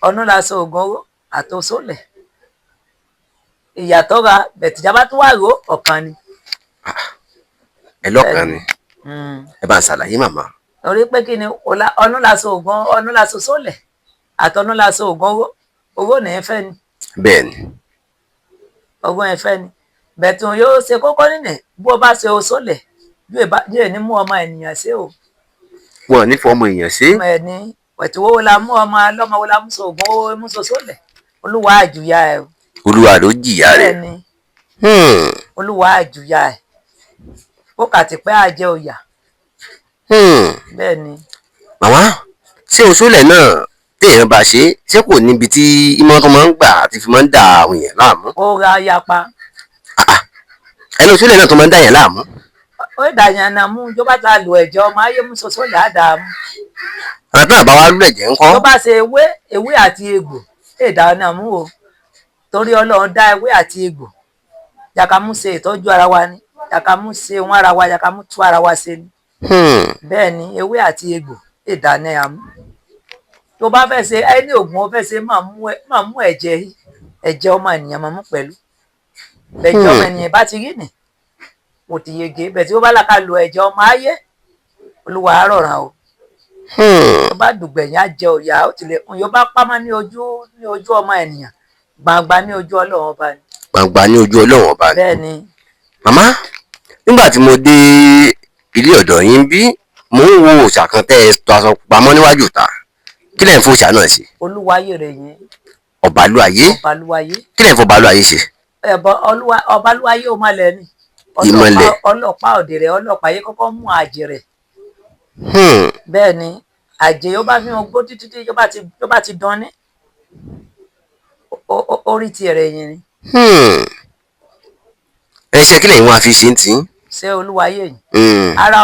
ọ̀nà la sọ ògùn owó àtòsólẹ̀. ìyàtọ̀ ra bẹ̀tìjábá tó wà ró ọ̀kan ni. ẹ lọ́kàn ni. ẹ bá ń ṣàlàyé màmá. torí pé kí ni ọ̀nà la sọ ògùn ọ̀nà la sọ sólẹ̀ àtọ̀nà la sọ ògùn owó owó ní ẹ fẹ́ ni. bẹ́ẹ̀ ni. owó ẹ fẹ́ ni bẹ̀tùn yóò ṣe kókó nínú bó bá ṣe oṣólẹ̀ yóò ní mú ọmọ ènìyàn ṣe o. wọn ò ní fọ ọmọ èèyàn ṣe. ọmọ ẹni pẹ̀tù owó la mú ọmọ lọ́mọ wo la mú so ògùn owó mú so sólẹ̀ olúwa àjùyà ẹ o. olúwa ló jìyà rẹ̀. bẹ́ẹ̀ ni olúwa àjùyà ẹ ó kà ti pẹ́ àjẹ òyà. bẹ́ẹ̀ ni. màmá ṣé oṣólẹ̀ náà téèyàn bá ṣé kò níbi tí ìmọ̀ tó máa ń gbà àti fi máa ń da àwọn èèyàn láàmú? ó ra yapa. ẹni oṣólẹ̀ náà tó máa ń dà yẹn láàmú. ó dàyàn náà mú tó bá ta lò ẹ̀jẹ̀ ọmọ ayé mú soso lè á dà á mú. àwọn tó àbá wa lulẹ̀ jẹ́ ńkọ́. tó bá ṣe ewé àti egbò èdà náà mú o torí ọlọ́run dá ewé àti egbò yàkàmú ṣe ìtọ́jú ara wa ni yàkàmú ṣe wọn ara wa yàkàmú tú ara wa ṣe ni. bẹ́ẹ̀ ni ewé àti egbò èdà náà mú. tó bá fẹ́ ṣe ẹni oògùn ó fẹ́ ṣe máa mú ẹ̀jẹ̀ ọmọ ènìyàn máa mú pẹ̀lú ẹ̀jẹ̀ ọmọ ènìyàn bá ti rí nì kò ti yege bẹ́ẹ̀ tí ó bá láka lo ẹ̀jẹ̀ ọmọ ayé olúwa á rọ̀ràn o. tó bá dùgbẹ̀yìn á jẹ òyà ó tilẹ̀ yóò bá pamọ́ ní ojú ọmọ ènìyàn gbangba ní ojú ọlọ́run ọba ni. gbangba ní ojú ọlọ́run ọba ni. bẹ́ẹ̀ ni. màmá nígbà tí mo dé ilé ọ̀dọ̀ yín bí mò ń wo òòṣà kan tẹ́ ẹ tó aṣọ pamọ́ níwájú ta kí lẹ́yìn fún òòṣà náà ṣe? olúwayé rẹ̀ yẹn. ọ̀bálúayé. ọ̀bálúayé. kí lẹ́yìn fún ọ̀bálúayé ṣe? ọ̀bálúayé ó máa lẹ̀ ni. ìmọ̀lẹ̀. ọlọ́pàá òde rẹ̀ ọlọ́pàá yé kọ́kọ́ mú àjẹ rẹ̀. bẹ́ẹ̀ ni àjẹ yóò bá fi hàn gbó títí yóò bá ti dán ní orí tiẹ̀ rẹ̀ yẹn ni. ẹ ṣe kí lẹ́yìn wọn àfi ṣe ń tì í. ṣé olúwayé yìí. ara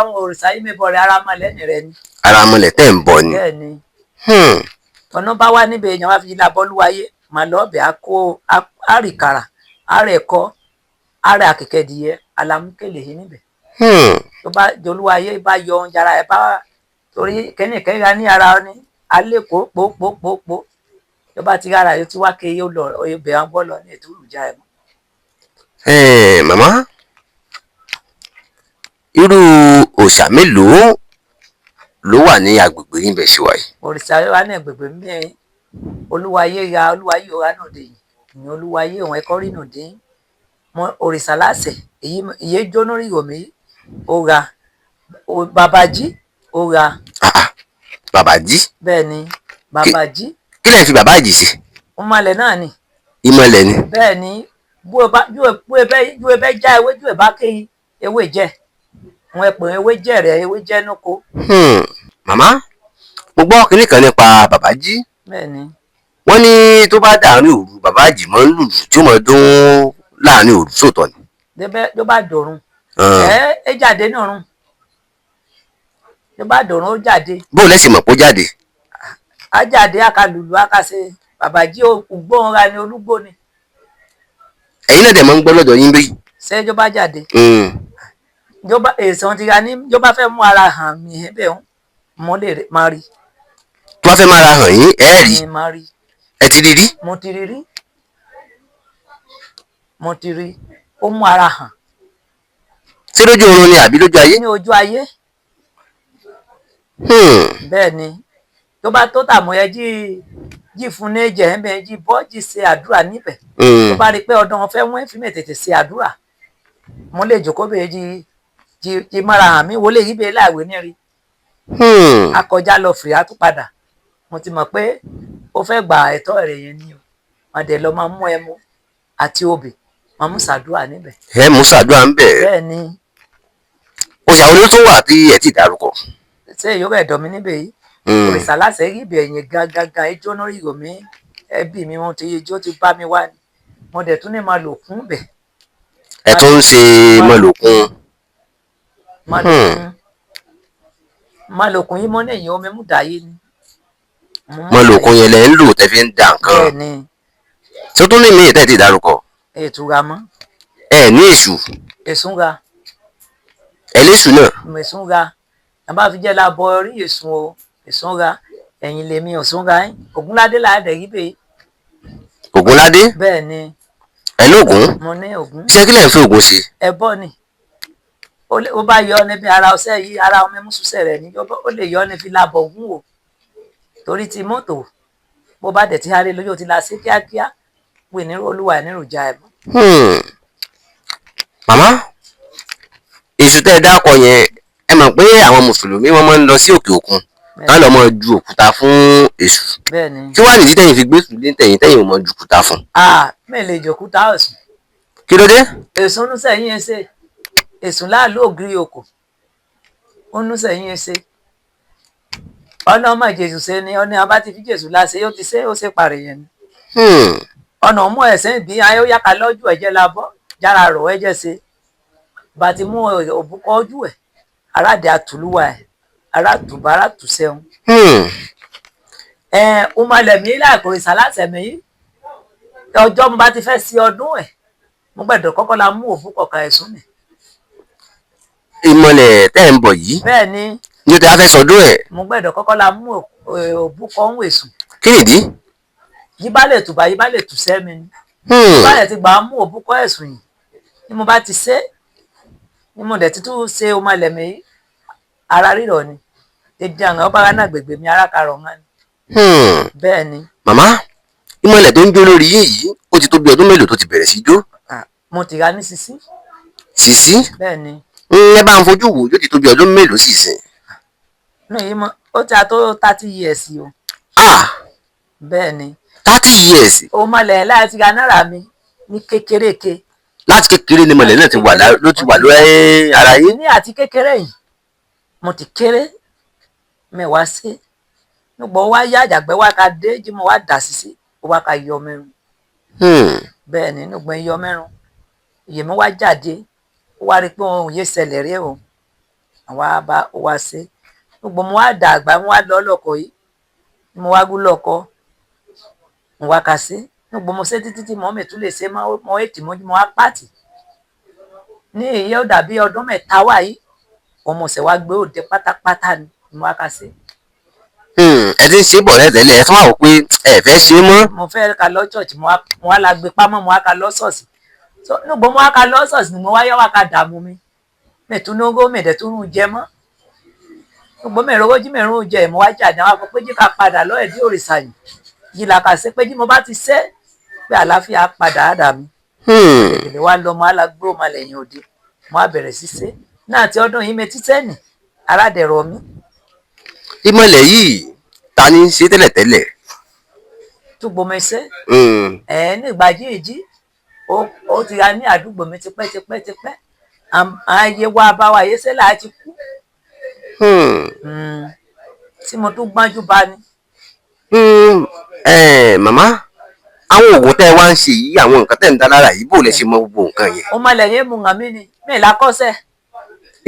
wọn òrìṣà yìí mi bọ̀ rẹ̀ ara ọmọ lẹ́nu rẹ̀ ni. ara mọ̀lẹ̀ tẹ́ ń bọ̀ ni. bẹ́ẹ̀ ni. ọ̀nà bá wá níbẹ̀ èèyàn wá fi labọ́ olúwayé màá lọ́ọ̀bẹ̀ àkó àrìkàrà àrẹ̀kọ́ àrẹ àkẹ́kẹ́dìyẹ alámúkèlè yìí níbẹ̀. tó bá olúwayé bá yọ oúnjẹ ara ẹ̀ bá torí kẹ́nìkẹ́nì ní ara ní alẹ́ pòpòpòpò tó bá ti rárá yóò ti wá ké yóò lọ ibẹ̀ wọn bọ́ lọ ní ètò olùjà ẹ̀ mọ́. màmá irú òòṣà mélòó ló wà ní agbègbè yín bẹ̀ ṣe wáyé? òrìṣà wa ní agbègbè mẹ́rin olúwayé ọ̀rá náà dé yìí ní olúwayé òun ẹ̀kọ́ rí náà dé mọ òrìṣà láṣẹ ìyé jóná rí omi ọ̀rá babají ọ̀rá. babají. bẹ́ẹ̀ ni babají. kí lẹ́yìn fi babají sí? ìmọ̀lẹ̀ náà ni. ìmọ̀lẹ̀ ni. bẹ́ẹ̀ ni bú ebe já ewé ju ẹ̀bá kéyìn ewé jẹ́ wọn ẹ pè ewé jẹ́ rẹ̀ ewé jẹ́ núko. màmá mo gbọ́ kinní kan nípa Bàbájí. bẹ́ẹ̀ ni. wọ́n ní tó bá dàárín òru Bàbájí máa ń lùlù tí ó máa dún láàrin òru sóòtọ́ ni. tó bá dòrun ẹ jáde nírun tó bá dòrun ó jáde. bó lẹ́sìn mọ̀ kó jáde. á jáde akalùlù akase Bàbájí ògbóhùnra ni olúgbó ni. ẹ̀yin náà dẹ̀ máa ń gbọ́ lọ́dọ̀ yín bí. ṣé tó bá jáde. èsàn ti ra ní tó bá fẹ́ mú ara hàn mí bẹ́ẹ̀ mo lè máa rí. tó bá fẹ́ máa ra hàn yín ẹ rí. máa rí. ẹ ti rí rí. mo ti rí rí. mo ti rí ó mú ara hàn. ṣé lójú oorun ni àbí lójú ayé. ní ojú ayé. bẹ́ẹ̀ ni tó bá tó tàmú ẹ jí fún ní jẹ ẹ bẹ jí bọ́ọ̀jì ṣe àdúrà níbẹ̀. tó bá rí i pé ọdún fẹ́ wọ́n fi mẹ́ tètè ṣe àdúrà mo lè jókòó bẹ́ẹ̀ jí mara hàn mí wọlé yí bẹ́ẹ̀ láàwé ní rí. akọjá lọ fìrí á tún padà mo ti mọ̀ pé ó fẹ́ gba ẹ̀tọ́ rẹ̀ yẹn ni o wọn dẹ̀ lọ máa mú ẹmu àti obì máa mú ṣàdúrà níbẹ̀. ẹ mú ṣàdúrà ń bẹ̀. bẹ́ẹ̀ ni. òṣà olórí tó wà tí ẹ ti dárúkọ. ṣé ìyókò ẹ̀dọ̀ mi níbẹ̀ yìí òrìṣà láṣẹ rí ibẹ̀ yẹn gangan ijó náà ìgò mi ẹbí mi wọn ti ijó ti bá mi wá ni mo dẹ̀ tún ní máa lò kún bẹ̀. ẹ tún ń ṣe mọ̀lòkun. mọ̀lòkun yìí mọ́ ní èyàn omi mú dàáyé ni. mọ̀lòkun yẹn lẹ ń lò tẹ́ fi ń da nǹkan. bẹ́ẹ̀ ni. tó tún ní míì tẹ́ ti dárúkọ. ètùra mọ́. ẹ ní èṣù. èsúnga. ẹ léṣù náà. èsúnga àbá fi jẹ́ labọ orí èsùn o èsúnga ẹ̀yìn lèmi òsúnga yín Ògúnládé làádẹ́ yí bẹ́ẹ̀. Ògúnládé. bẹ́ẹ̀ ni. ẹ lóògùn. mo ní ògún. ṣé kí lẹ̀ ń fi ògùn ṣe. ẹbọ ni ó bá yọ níbi ara ọṣẹ yìí ara ọmọ ẹmúṣúṣẹ rẹ ní ó lè yọ ní fi labọ ògún o torí ti mọ́tò bó bá dẹ̀ ti háré lójú ti la sí kíákíá pé ní olúwa níròjà ẹ̀ mọ́. màmá èṣù tẹ́ ẹ dákọ yẹn ẹ mọ̀ pé àwọn mùsùlùmí wọ́n máa ń lọ sí òkè òkun ká lọ mọ ju òkúta fún èṣù kí wàá nìdí tẹ̀yin fi gbé sùn lé tẹ̀yin ò mọ ju òkúta fún. mẹ́ẹ̀ lè jọ òkúta ọ̀sùn. kí ló dé. èso ń sẹ́yìn ẹsẹ̀ èsùn láàlú ògiri òkò ó ń sẹ́yìn ẹsẹ̀ ọ̀nà ọmọ ìjẹ̀sù ṣe ni ọ̀nà abá ti fi jẹ̀sù láṣẹ yóò ti ṣe ó ṣe parẹ́ yẹn ni. ọ̀nà ọmọ ẹ̀sẹ̀ ìbí ayé ó yàká lọ́jọ́ ẹ̀jẹ̀ labọ́ jára rọ̀ ẹ̀jẹ̀ ṣe bá ti mú òbúkọ ojú ẹ̀ aráàdì àtúlùwà ẹ̀ arátùbá arátùsẹ̀hún. ó máa lẹ̀mí láàkó ìsàlásẹ̀mí yìí ọjọ́ mo bá ti fẹ́ sí ọdún ẹ̀ mo gbẹ̀dọ̀ kọ́kọ́ la mú òbúkọ kan ẹ̀sùn mi. ìmọ̀lẹ̀ tẹ́ ń bọ̀ yìí. bẹ́ẹ̀ ni. ní o ti fẹ́ sọdún ẹ̀. mo gbẹ̀dọ̀ kọ́kọ́ la mú òbúkọ ń wèsùn. kí nìdí. yí bá lè tùbà yí bá lè tùsẹ́ mi ni. yí bá lè ti gbà á mú òbúkọ ẹ̀sùn yìí ni mo bá ti ṣe ni mo dẹ̀ ti tún ṣe o máa lẹ̀mí yìí ara rírọ̀ ni dédé àwọn ọba ara náà gbègbè mi ara karọ̀ ńlá ni. bẹ́ẹ̀ ni. màmá ìmọ̀lẹ̀ tó ń jó lórí yìí ó ti tó bí ọdún mélòó tó ti bẹ̀rẹ̀ sí jó. mo ti ra ní sisi. sisi. bẹ́ẹ̀ ni. ẹ bá ń fojú wò yóò ti tó bí ọdún mélòó sì sìn. mi yìí mọ ó ti àtó 30 years o. bẹ́ẹ̀ ni. 30 years. o mọ̀lẹ̀ láti ra náírà mi ní kékeré ke. láti kékeré ni mọ̀lẹ̀ náà ti wà lórí ara yín. ní àti kékeré yìí mo ti kéré mẹ́wàá sí nígbà wá yá àjàgbẹ́ wá ka dé jí mo wá dà sí ó wá ka yọ mẹ́rùn. bẹ́ẹ̀ ni nígbà yọ mẹ́rùn ìyè mi wá jáde ó wá rí pé òun yé ṣẹlẹ̀ rí o àwa bá ó wá sí nígbà mo wá dà àgbà mo wá lọ lọkọ yìí mo wá gún lọkọ mo wá ka sí nígbà mo ṣe títí tí mo mẹ tún lè ṣe mo ètì mo wá pàtì ní èyí ó dàbí ọdún mẹ́ta wá yìí ọmọ ọ̀sẹ̀ wa gbé òde pátápátá ni mo wá ka sí. ẹ ti ń ṣe bọ̀ lẹ́tẹ̀lẹ̀ ẹ tún wà wò pé ẹ fẹ́ ṣe é mọ́. mo fẹ́ ka lọ church mo wá la gbé pamọ́ mo wá ka lọ ṣọ́ọ̀ṣì nígbà mo wá ka lọ ṣọ́ọ̀ṣì ni mo wá yá wá ka dààmú mi mẹ̀túnúgó mẹ̀dẹ̀túnú jẹ mọ́ nígbà mẹ̀rọ̀wọ́ jí mẹ̀rún jẹ mo wá jáde àwọn pé jí ká padà lọ́ọ̀ ẹ̀dí òrìṣà yìí yìí là kà sí pé jí mo bá ti ṣe pé àlàáfíà padà á dà mí. èdè wa lọ mo á la gbó mo lẹ́yìn òde mo á bẹ̀rẹ̀ sí ṣe náà tí ọdún yìí metí sẹ́ni aládẹ̀rọ̀ mi. ìmọ̀lẹ̀ yìí ta ni ṣe tẹ́lẹ̀tẹ́lẹ̀. túgbòmẹsẹ Hmm. nígbà jíìjí ó ti ra ní àdúgbò mi tipẹ́tipẹ́ ayé wa bá wa yé sẹ́là ti kú Hmm. tí mo tún gbájú bá ní. Hmm. Màmá àwọn oògùn tẹ́ ẹ wá ń ṣe yìí àwọn nǹkan tẹ́ ń dá lára yìí bó lẹ ṣe mọ gbogbo nǹkan yẹn. ó mọlẹ̀ yé mu hàn mí ni mi là kọ́sẹ́.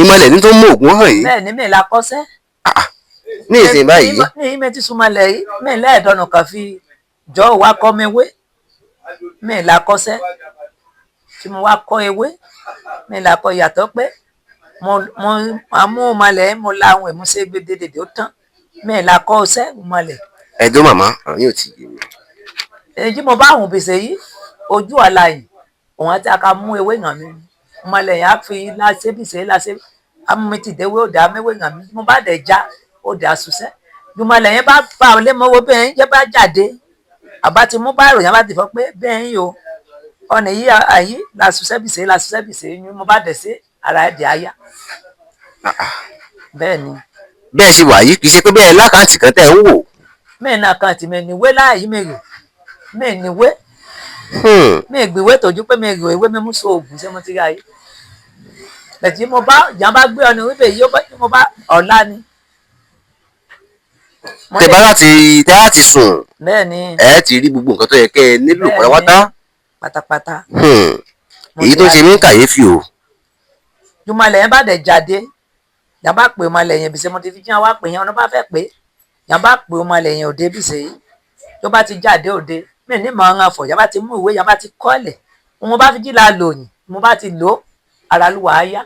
ìmọ̀lẹ̀ ní tó mú oògùn hàn yìí. bẹ́ẹ̀ ni mi là kọ́sẹ́. ní ìsìn báyìí. ní ìmẹ̀ tí súnmọ́lẹ̀ yìí mi lẹ́ẹ̀dọ́nù kan fi jọ wá kọ́ mi wé mi là kọ́sẹ́ tí mo wá kọ́ ewé mi là kọ́ yàtọ̀ pé mo amú malẹ̀ mo la àwọn ìmúṣẹ gbẹdẹdẹ ó tán mi là kọ́ ọsẹ́ malẹ̀. ẹ̀dọ́ màmá àwọn yóò ti yé mi. èyí mo bá àwọn òbèsè yìí ojú àlà yìí òun àti aka mú ewé hàn mí malẹ̀ yẹn á fi láṣẹ́bìsẹ́ láṣẹ́ amúmitìdéwé òde améwé hàn mí mo bá dẹ̀ já òde àṣùṣẹ́ jùmọ̀lẹ̀ yẹn bá bá ọ lé mọ́wọ́ bẹ́ẹ̀ ń jẹ́ bá jáde àbá ti mú báyìí ròyìn bá ti fọ́ pé bẹ́ẹ̀ ń yò ọ̀nà yìí àyí làṣùṣẹ́bìsẹ́ ni mo bá dẹ̀ sí ara ẹ̀ dẹ̀ àyà. bẹ́ẹ̀ ni. bẹ́ẹ̀ ṣe wà yìí kì í ṣe pé bẹ́ẹ̀ lákàntì kan tẹ́ ẹ ń wò. mẹ́ẹ̀nà kan tì mẹ́ẹ̀ni wé láàyè mẹ́rẹ̀ mẹ́ẹ̀ni wé mẹ́ẹ̀gbìwé tọ́jú pé mẹ́ẹ̀rẹ̀ ìwé mímú so oògùn ṣé mo ti ra yìí. bẹ̀tí mo bá ìyá bá gbé ọ̀nà wípé yìí mo bá ọ̀la ni. tẹ́ láti sùn bẹ́ẹ̀ ni ẹ ti rí gbogbo nǹkan tó yẹ kẹ́ ẹ nílò pátápátá. èyí tó ṣe mí kàyéfì o. jùmọ̀lẹ̀ yẹn bá dẹ̀ jáde yàbá pè ọmọlẹ̀ yẹn bìsẹ́ mo ti fi jẹ́ wá pè yẹn ọ̀nà bá fẹ́ pé yàbá pè ọmọlẹ̀ yẹn òde bìsẹ́ yìí tó bá ti jáde òde mí ní mọ̀ ọ́n fọ̀ yàbá ti mú ìwé yàbá ti kọ́lẹ̀ mo bá fi jìlá lòyìn mo bá ti lò ara lùwà á yá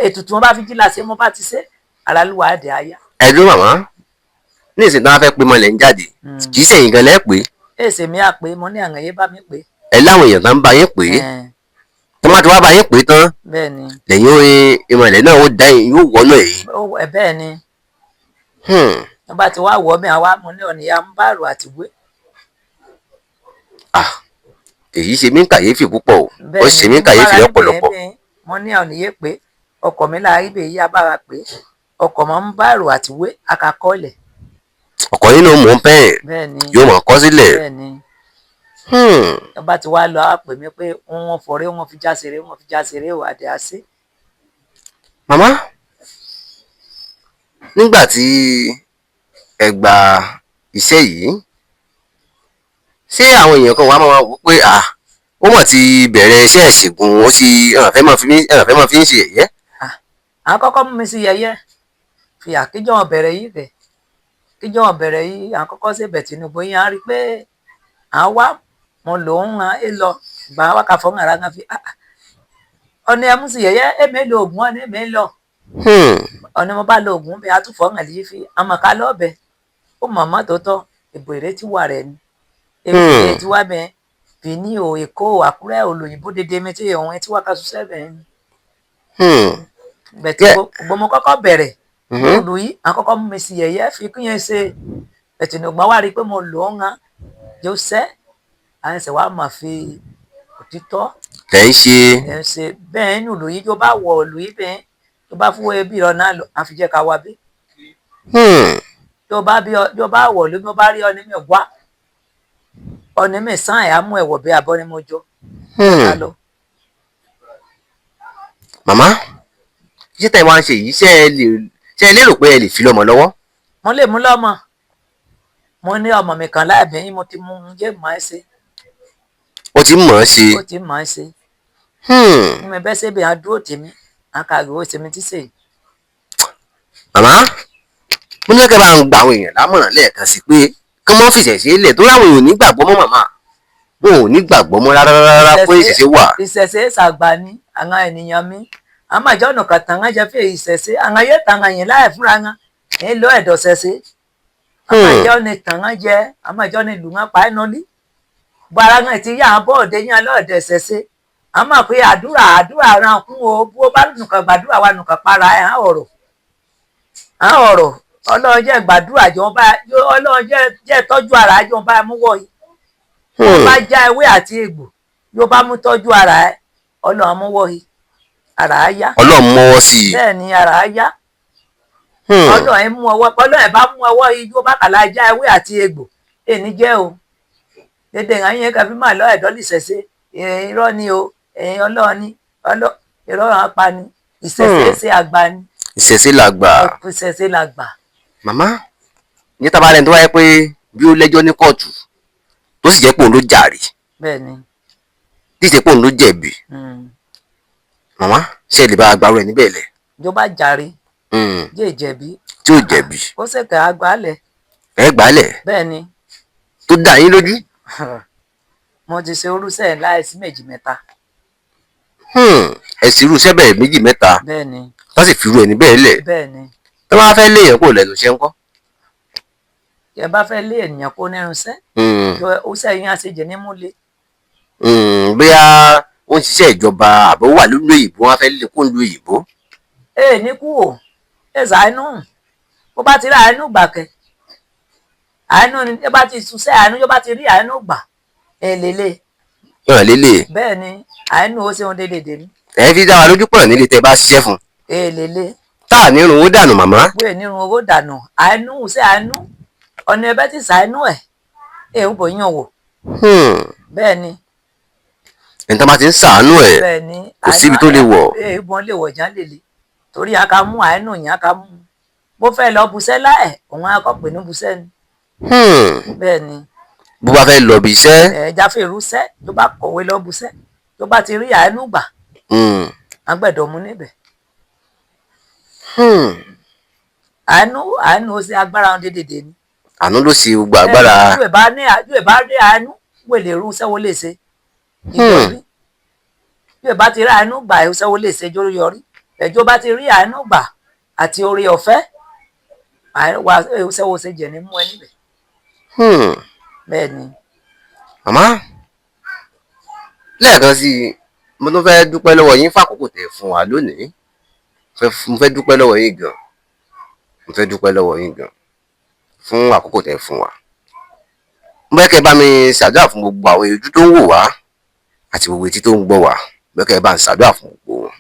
ètùtù mo bá fi jìlá ṣe mo bá ti ṣe ara lùwà á dẹ̀ á yá. ẹ̀dùn màmá ní ìsìn tí wọ́n fẹ́ pé mọ́lẹ̀ ń jáde kì í ṣẹ̀yìn gan lẹ́ pé. èsè mi à pé mo ní àwọn èyí bá mi pé. ẹ láwọn èèyàn kan ń bá yín pé tọ́mátì wá bá yín pé tán lẹ́yìn orin ìmọ̀lẹ̀ náà ó dá yóò wọ́nà èyí. bẹ́ẹ̀ ni wọ́n bá ti wá wọ́ mi àwa mo ní ọ̀nìyà ń bá àrò àtiwé. èyí ṣe mí kàyéfì púpọ̀ o ó ṣe mí kàyéfì lọ́pọ̀lọpọ̀. mo ní ọ̀nìyẹ pé ọkọ̀ mi láàárí bèyí abára pé ọkọ̀ mọ̀ ń bá àrò àtiwé akakọ́lẹ̀. ọkọ̀ yín ló mọ̀ ń pẹ́ẹ́n yóò mọ̀ kọ́ sílẹ̀. wọ́n bá ti wá lọ á pè mí pé wọ́n fọ̀rẹ́ wọ́n fi já seré wà á dé àṣẹ. màmá nígbà tí ẹ gba iṣẹ́ yìí ṣé àwọn èèyàn kan wà máa wò pé ó mọ̀ ti bẹ̀rẹ̀ iṣẹ́ ìṣègùn ó sì fẹ́ máa fi ń ṣe yẹ̀yẹ́. àwọn kọ́kọ́ mú mi sí yẹ̀yẹ́ fi àkíjọ́ wọn bẹ̀rẹ̀ yìí rẹ̀ kíjọ́ wọn bẹ̀rẹ̀ yìí àwọn kọ́kọ́ sí ibẹ̀ Tinubu yẹn á rí i pé àwọn wá mo lò ń han é lọ gbà wá ká fọ́n ara kan fi ọ̀nà ẹ̀mú sí yẹ̀yẹ́ èmi lo oògùn ọ̀nà èmi lọ ọ̀nà mo bá lo oògùn bẹ́ẹ̀ àtúfọ̀ hàn lè fi àmọ̀ká lọ́ọ̀bẹ̀ ó mọ̀mọ́ tó tọ́ ìbò ìrètí wà rẹ̀ ni èmi ìrètí wà bẹ́ẹ̀ Bìní o Èkó Àkúrẹ́ olóyìnbó dédé mi tí òun tí wà ká ṣiṣẹ́ bẹ́ẹ̀ ni. bẹ̀tí gbogbo mo kọ́kọ́ bẹ̀rẹ̀ lòlù yìí àkọ́kọ́ mú mi sí yẹ̀yẹ́ fi kí yẹn ṣe bẹ̀tí nígbà wá rí i pé mo lò ó hàn yóò ṣẹ́ à ń ṣe wàá máa fi òtítọ́ ẹ̀ ń ṣe bẹ́ẹ̀ ní òlù yìí tó bá wọ̀ òlù yìí bẹ́ẹ̀ tó bá fún ẹbí rọ náà lọ àfi jẹ́ ká wá bí. tó bá wọ̀ ló bá rí ọ ní mi wá ọ̀nà mi sàn ẹ̀ á mú ẹ̀wọ̀ bí abọ́ ni mo jọ. màmá iṣẹ́ tẹ̀ wá ń ṣe yìí ṣé ẹ lérò pé ẹ lè fi lọ́mọ lọ́wọ́. mo lè mú lọ́mọ mo ní ọmọ mi kan láàbẹ̀yìn mo ti mú un jẹ́ mọ́ ẹ ṣe. ó ti mọ̀ ọ́ ṣe. ó ti mọ̀ ẹ́ ṣe. ní mi bẹ́ sẹ́bi á dúró tèmi àkàrò ó tèmi tí sèyí. màmá mo ní kẹ́ bá ń gba àwọn èèyàn lámọ̀ràn lẹ́ẹ̀kan sí pé kí wọ́n fi ìṣẹ̀ṣe lẹ̀ tó láwọn èèyàn ò ní gbàgbọ́ mọ́ màmá wọn ò ní gbàgbọ́ mọ́ rárá pé ìṣẹ̀ṣe wà. ìṣẹ̀ṣe ṣàgbà ní àwọn ènìyàn mi àmọ́ ìjọ ọ̀nà kan tàn án jẹ́ fẹ́ ìṣẹ̀ṣe àwọn ayé tàn án yẹn láì fúnra wọn èyí lọ ẹ̀dọ̀ ṣẹ̀ṣe àmọ́ ìjọ ni tàn án jẹ́ àmọ́ ìjọ ni lù wọ́n pa ẹ́ nọ́lí bara wọn ti yá àwọn bọ́ọ̀dẹ yẹn lọ́ọ̀dẹ ṣẹ̀ṣe àmọ́ pé àdúrà ran kún o bó bá nùkàn gbàdúrà wa nùkàn para ẹ̀ hàn ọ̀rọ̀ Ọlọ́run jẹ́ gbàdúrà jọba Ọlọ́run jẹ́ tọ́jú ara jọba múwọ́ yìí wọ́n bá já ewé àti egbò yóò bá mú tọ́jú ara ẹ̀ Ọlọ́run múwọ́ yìí ara á yá. Ọlọ́run mọ́wọ́ sí i. bẹ́ẹ̀ ni ara á yá. Ọlọ́run mú ọwọ́ Ọlọ́run bá mú ọwọ́ yìí yóò bá kàlá já ewé àti egbò èní jẹ́ o dédé ìhàn yẹn kàbí máa lọ ẹ̀dọ́ lè ṣẹ̀ṣẹ̀ irọ́ ni o ọlọ́run ni irọ́ hàn pa ni ìṣẹ̀ṣẹ̀ ṣe àgbà ni. ìṣẹ̀ṣẹ̀ la gbà. ìṣẹ̀ṣẹ̀ la gbà. màmá ní tábà rẹ̀ tó wáyé pé bí ó lẹ́jọ́ ní kóòtù tó sì jẹ́ pé òun ló jàre. bẹ́ẹ̀ni. tí ì ṣe pé òun ló jẹ̀bi. màmá ṣe lè bá agbárò ẹ̀ níbẹ̀ lẹ̀. jó bá jàre. jẹ́ ìjẹ̀bi. tí ò jẹ̀bi. ó ṣèkà àgbálẹ̀. ẹ gbálẹ̀. bẹ́ẹ̀ni. tó dá yín lójú. mo ti ṣe orúṣẹ́ láìsí méjì mẹ́ta. ẹ sì irúṣẹ́ bẹ́ẹ̀ méjì mẹ́ta. bẹ́ẹ̀ni. tó sì fi irú ẹni bẹ́ẹ̀ lẹ̀. bẹ́ẹ̀ni. tó bá fẹ́ léèyàn kó lẹ́nu iṣẹ́ ńkọ́. ẹ bá fẹ́ lé ènìyàn kó nẹ́rùn sẹ́. ó sẹ́yìn àṣejẹ ní múlẹ̀. bóyá ó ń ṣiṣẹ́ ìjọba àbọ̀ wà lórí òyìnbó wọn fẹ́ lè kó lu òyìnbó. ní kú o ṣàánú bó bá ti rí àánú gbà kẹ àánú ni ẹ bá ti ṣiṣẹ́ àánú yóò bá ti rí àánú gbà lélẹ̀. lélẹ̀. bẹ́ẹ̀ ni àánú ó ṣeun déédéé ni. ẹ fi dá wa lójú pọ̀ nílé tẹ́ bá ṣiṣẹ́ fún. lélẹ̀. tá à ní irun owó dànù màmá. bóyá ní irun owó dànù àánú ṣe àánú ọ̀nà ẹbẹ́ ti ṣàánú ẹ̀ ń bò yàn wò. bẹ́ẹ̀ ni. ẹni tó bá ti ń ṣàánú ẹ̀ kò síbi tó lè wọ̀. ìbọn lè wọ̀ ján lèlè torí a ka mú àánú yẹn a ka mú bó fẹ́ lọ busẹ́ láẹ̀ òun á kọ́ pé ní busẹ́ ni. bẹ́ẹ̀ ni. bó bá fẹ́ lọ bí iṣẹ́. jáfẹ́ irúṣẹ́ tó bá kọ̀wé lọ busẹ́ tó bá ti rí àánú gbà. agbẹ̀dọ̀ mú níbẹ̀. àánú ó ṣe agbára wọn dédédé ni. àánú ló ṣe gbogbo agbára. ju ẹ̀ bá rí àánú wèlé irúṣẹ́ wo lè ṣe. ìjọrí ju ẹ̀ bá ti rí àánú gbà irúṣẹ́ wo lè ṣe jórí yọrí ẹjọ́ bá ti rí àánú gbà àti oore ọ̀fẹ́ wà ṣẹwọ ṣe jẹ ní mú ẹ níbẹ̀. bẹ́ẹ̀ ni. màmá lẹ́ẹ̀kan sí i mo tún fẹ́ dúpẹ́ lọ́wọ́ yín fàkókò tẹ́ fún wa lónìí mo fẹ́ dúpẹ́ lọ́wọ́ yín gan mo fẹ́ dúpẹ́ lọ́wọ́ yín gan fún àkókò tẹ́ fún wa. mo fẹ́ kẹ́ bá mi ṣàdúrà fún gbogbo àwọn ojú tó ń wò wá àti gbogbo etí tó ń gbọ́ wá mo fẹ́ kẹ́ bá ń ṣàdúrà fún gbogbo wọn.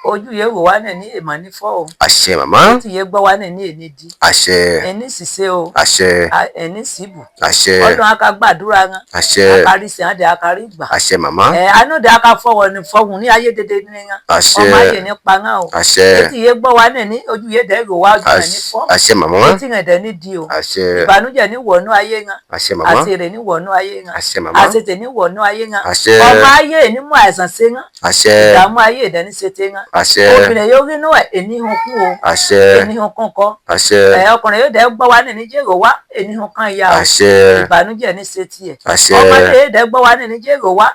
ojú yẹ wò wá náà ní èèmọ̀ ní fọ́ o. àṣẹ màmá. ó ti yẹ gbọ́ wá náà ní èní di. àṣẹ. ẹni ṣiṣẹ́ o. àṣẹ. ẹni síbù. àṣẹ. ọdún aka gbàdúrà wọn. àṣẹ. akari sìn àdé akari gbà. àṣẹ màmá. anúdẹ aka fọwọ́ ní fọwọ́ ní ayé dédé ní wọn. àṣẹ. ọmọ ayé ní paná o. àṣẹ. ó ti yẹ gbọ́ wá náà ní ojú yẹ dẹ́ rò wá ojú náà ní fọ́. àṣẹ màmá. ó ti hàn dẹ́ ní di o. àṣẹ. ìbànújẹ́ ní wọnú ayé wọn. àṣẹ màmá. àṣẹrẹ ní wọnú ayé wọn. àṣẹ màmá. àṣetẹ ní wọnú ayé wọn. àṣẹ. ọmọ ayé ní mú àìsàn ṣe wọn. àṣẹ. ìdààmú ayé ìdẹ́ni ṣe tẹ wọn. àṣẹ. obìnrin yóò rí inú ẹ̀ ènìhun kú o. àṣẹ. ènìhun kan kọ́. àṣẹ. ọkùnrin yóò dẹ́ gbọ́ wá ní jèrò wá ènìhun kan ya o. àṣẹ. ìbànújẹ́ ní ṣe tiẹ̀. àṣẹ. ọmọdé yóò dẹ́ gbọ́ wá ní jèrò wá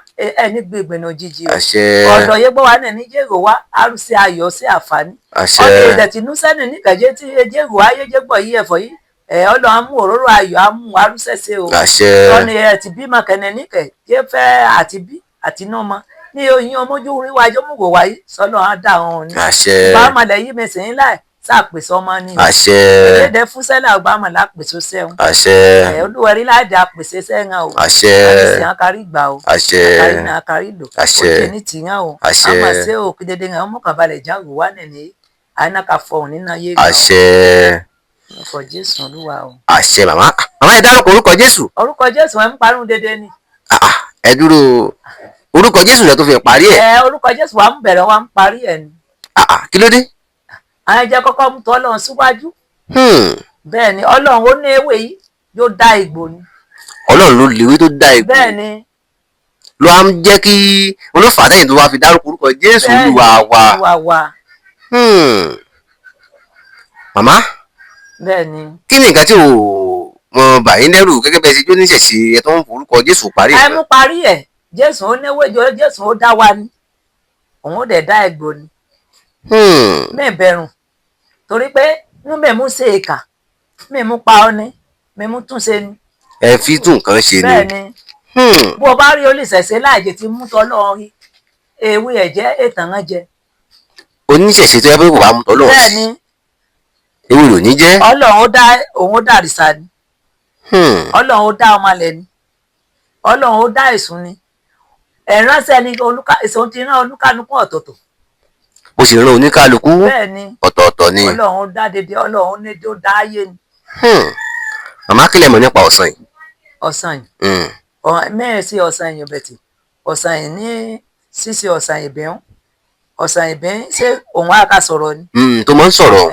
ẹni gbègbè ní òjijì o. àṣẹ. ọ̀dọ́ yóò gbọ́ wá ní jèrò wá arúsí ayọ̀ sí àǹfààní. àṣẹ. ọdún ìdẹ̀tínú sẹ́ni níkàjẹ́ tí ejérò ayé jẹ́gbọ̀ yí ẹ̀fọ́ yìí ọlọ́run amú òróró ayọ̀ amú arúsẹ́sẹ́ o. àṣẹ. ọ̀nà ẹ̀ ti bímọ kẹ́nẹ́ níkẹ̀ jẹ́ fẹ́ àti bí àti náà mọ́ ní oyin ọmọjú wíwájú mùgò wáyé sọ́nà á dà wọn ni. àṣẹ. bàmọ̀lẹ̀ yìí mẹsẹ̀ ńlá ẹ̀ sàpèsè ọmọ ni. àṣẹ. ẹ̀ẹ́dẹ́ fún sẹ́lá ọgbàmọ̀ lápèsè sẹ́hun. àṣẹ. olúwẹ̀rí láàdì àpèsè sẹ́hun o. àṣẹ. àṣẹ àkárí gbà o. àṣẹ. àkárí náà àkárí lò. àṣẹ. òkè ní tìyàn o. àṣẹ. àmọ̀ sí o kí dédé ọmọ kàbalẹ̀ jáwé wà nìyẹn àyìnàkà fọhùn nínú ayé rẹ. àṣẹ. orúkọ jésù olúwa o. àṣẹ màmá ẹ dárúkọ orúkọ jésù. orúkọ jésù ẹ ń parun dédé ni. ẹ dúró orúkọ jésù lẹ tó fi parí ẹ. orúkọ jésù wa ń bẹ̀rẹ̀ wa ń parí ẹ ni. kí ló dé. àwọn ẹja kọ́kọ́ mú tọ́ ọlọ́run síwájú. bẹ́ẹ̀ ni ọlọ́run ó ní ewé yìí yóò dá ìgbò ni. ọlọ́run ló léwé tó dá ìgbò. bẹ́ẹ̀ ni. ló á ń jẹ́ kí olófàá lẹ́yìn tó wá fi dárúkọ orúkọ jésù olúwa wa. olúwa wa. màmá. bẹ́ẹ̀ ni. kí ni nǹkan tí ò mọ bàyín lẹ́rù gẹ́gẹ́ bẹ́ẹ̀ ṣe jó níṣẹ̀ṣe ẹ tó ń forúkọ jésù parí ẹ mú parí ẹ jésù ó níwé jọ jésù ó dá wa ni òun ó dẹ̀ dá ẹgbò ni. mẹ́ẹ̀bẹ̀rùn torí pé inú mẹ́mú ṣe ìkà mẹ́mú pa ọ́ ni mẹ́mú tún ṣe ni. ẹ fi tún nǹkan ṣe ni. bẹ́ẹ̀ ni bó o bá rí olùṣẹ̀ṣẹ̀ láìjẹ ti mú tọ́lọ́ ewé ẹ̀jẹ̀ ètàn án jẹ. oníṣẹ̀ṣe tó yẹ pé kò bá mú tọ́lọ́ bẹ́ẹ̀ ni ewu lò ní jẹ́. ọlọ́run ó dá òun ó dá àrìsà ni ọlọ́run ó dá ọmọlẹ̀ ni ọlọ́run ó dá èsùn ni ẹ̀ránṣẹ́ ni èsùn ti rán olúkálukú ọ̀tọ̀ọ̀tọ̀. bó ṣe rán oníkálukú ọ̀tọ̀ọ̀tọ̀ ni. ọlọ́run ó dá dédé ọlọ́run ní ó dá ayé ni. màmá kílẹ̀ mọ̀ nípa ọ̀sán yìí. ọ̀sán yìí mẹ́ẹ̀sì ọ̀sán yìí bẹ̀tì ọ̀sán yìí ní sísè ọ̀sán ìbẹ̀hún ọ̀sán ìbẹ̀hún ṣé òun á ká sọ̀rọ̀ ni. tó máa ń sọ̀rọ̀.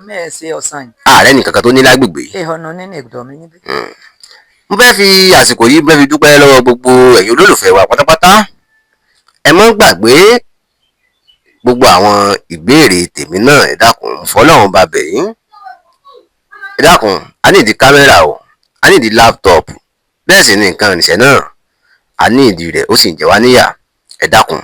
mẹ́ẹ̀sì ọ̀sán yìí. ààrẹ nìkan kan tó ní lágbègbè. ìhọ̀nà nínú ìdọ̀ mi níbí. mo fẹ́ fi àsìkò yìí fi dúpẹ́ lọ́wọ́ gbogbo ẹ̀yin olólùfẹ́ wa pátápátá. ẹ má gbàgbé gbogbo àwọn ìbéèrè tèmi náà ẹ dákun fọlọ́run bá bẹ̀ yín. ẹ dákun a ní ìdí kámẹ́rà o a ní ìdí láptọ̀pù bẹ́ẹ̀ sì ni nǹkan ìrìnsẹ̀ náà a ní ìdí rẹ̀ ó sì ń jẹ wá níyà ẹ dákun.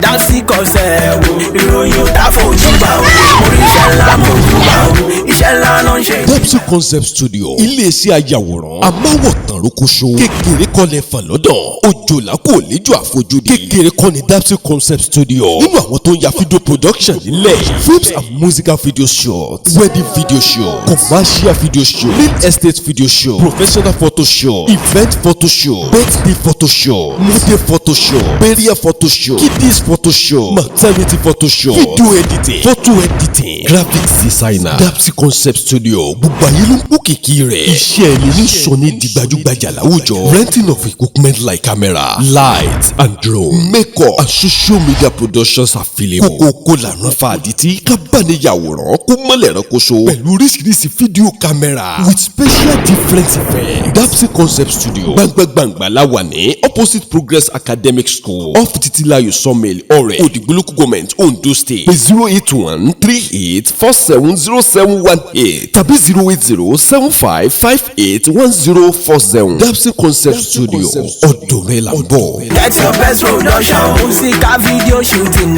Dapsy Concept ìròyìn ò dáfojú bá o oríṣẹ́ ńlá mojú bá o iṣẹ́ ńlá ló ń ṣe. Dapsy Concept Studio iléeṣẹ́ ayàwòrán amáwòtán rókóṣó kékeré kọ́lẹ̀ fàn lọ́dọ̀ òjòlá kò léjò àfojúdi kékeré kọ́ ni Dapsy Concept Studio nínú àwọn tó ń ya video production nílẹ̀ films and musical video shots wedding video show commercial video show real estate video show professional photo show event photo show birthday photo show model photo show burial photo show kiddies photo show maternity photo show video editing photo editing graphics designer Dapsy Concept Studio gbogbo ayé ló ń kó kìkì rẹ̀ iṣẹ́ ẹni ní sọ ní di gbajúgbajà láwùjọ renting of equipment like camera light and drone makeup and social media productions available kókó lànà fàdítì kábàániyàwòrán kó mọ́lẹ̀ ránkoṣo pẹ̀lú oríṣiríṣi fídíò camera with special different effects Dapsy Concept Studio gbàngbàngbà láwà ní opposite Progress Academic School off Titilayo Sawmill ọ̀rẹ́ Òdìgbò Government Ondo State pé 08138470718 tàbí 08075581047 Dapsy Concept Studio ọ̀dọ̀ rẹ̀ là ń bọ̀. Get your best production musical video shooting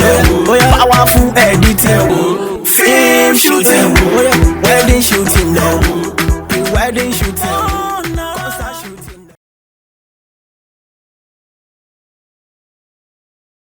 powerful editing film shooting wedding shooting wedding shooting.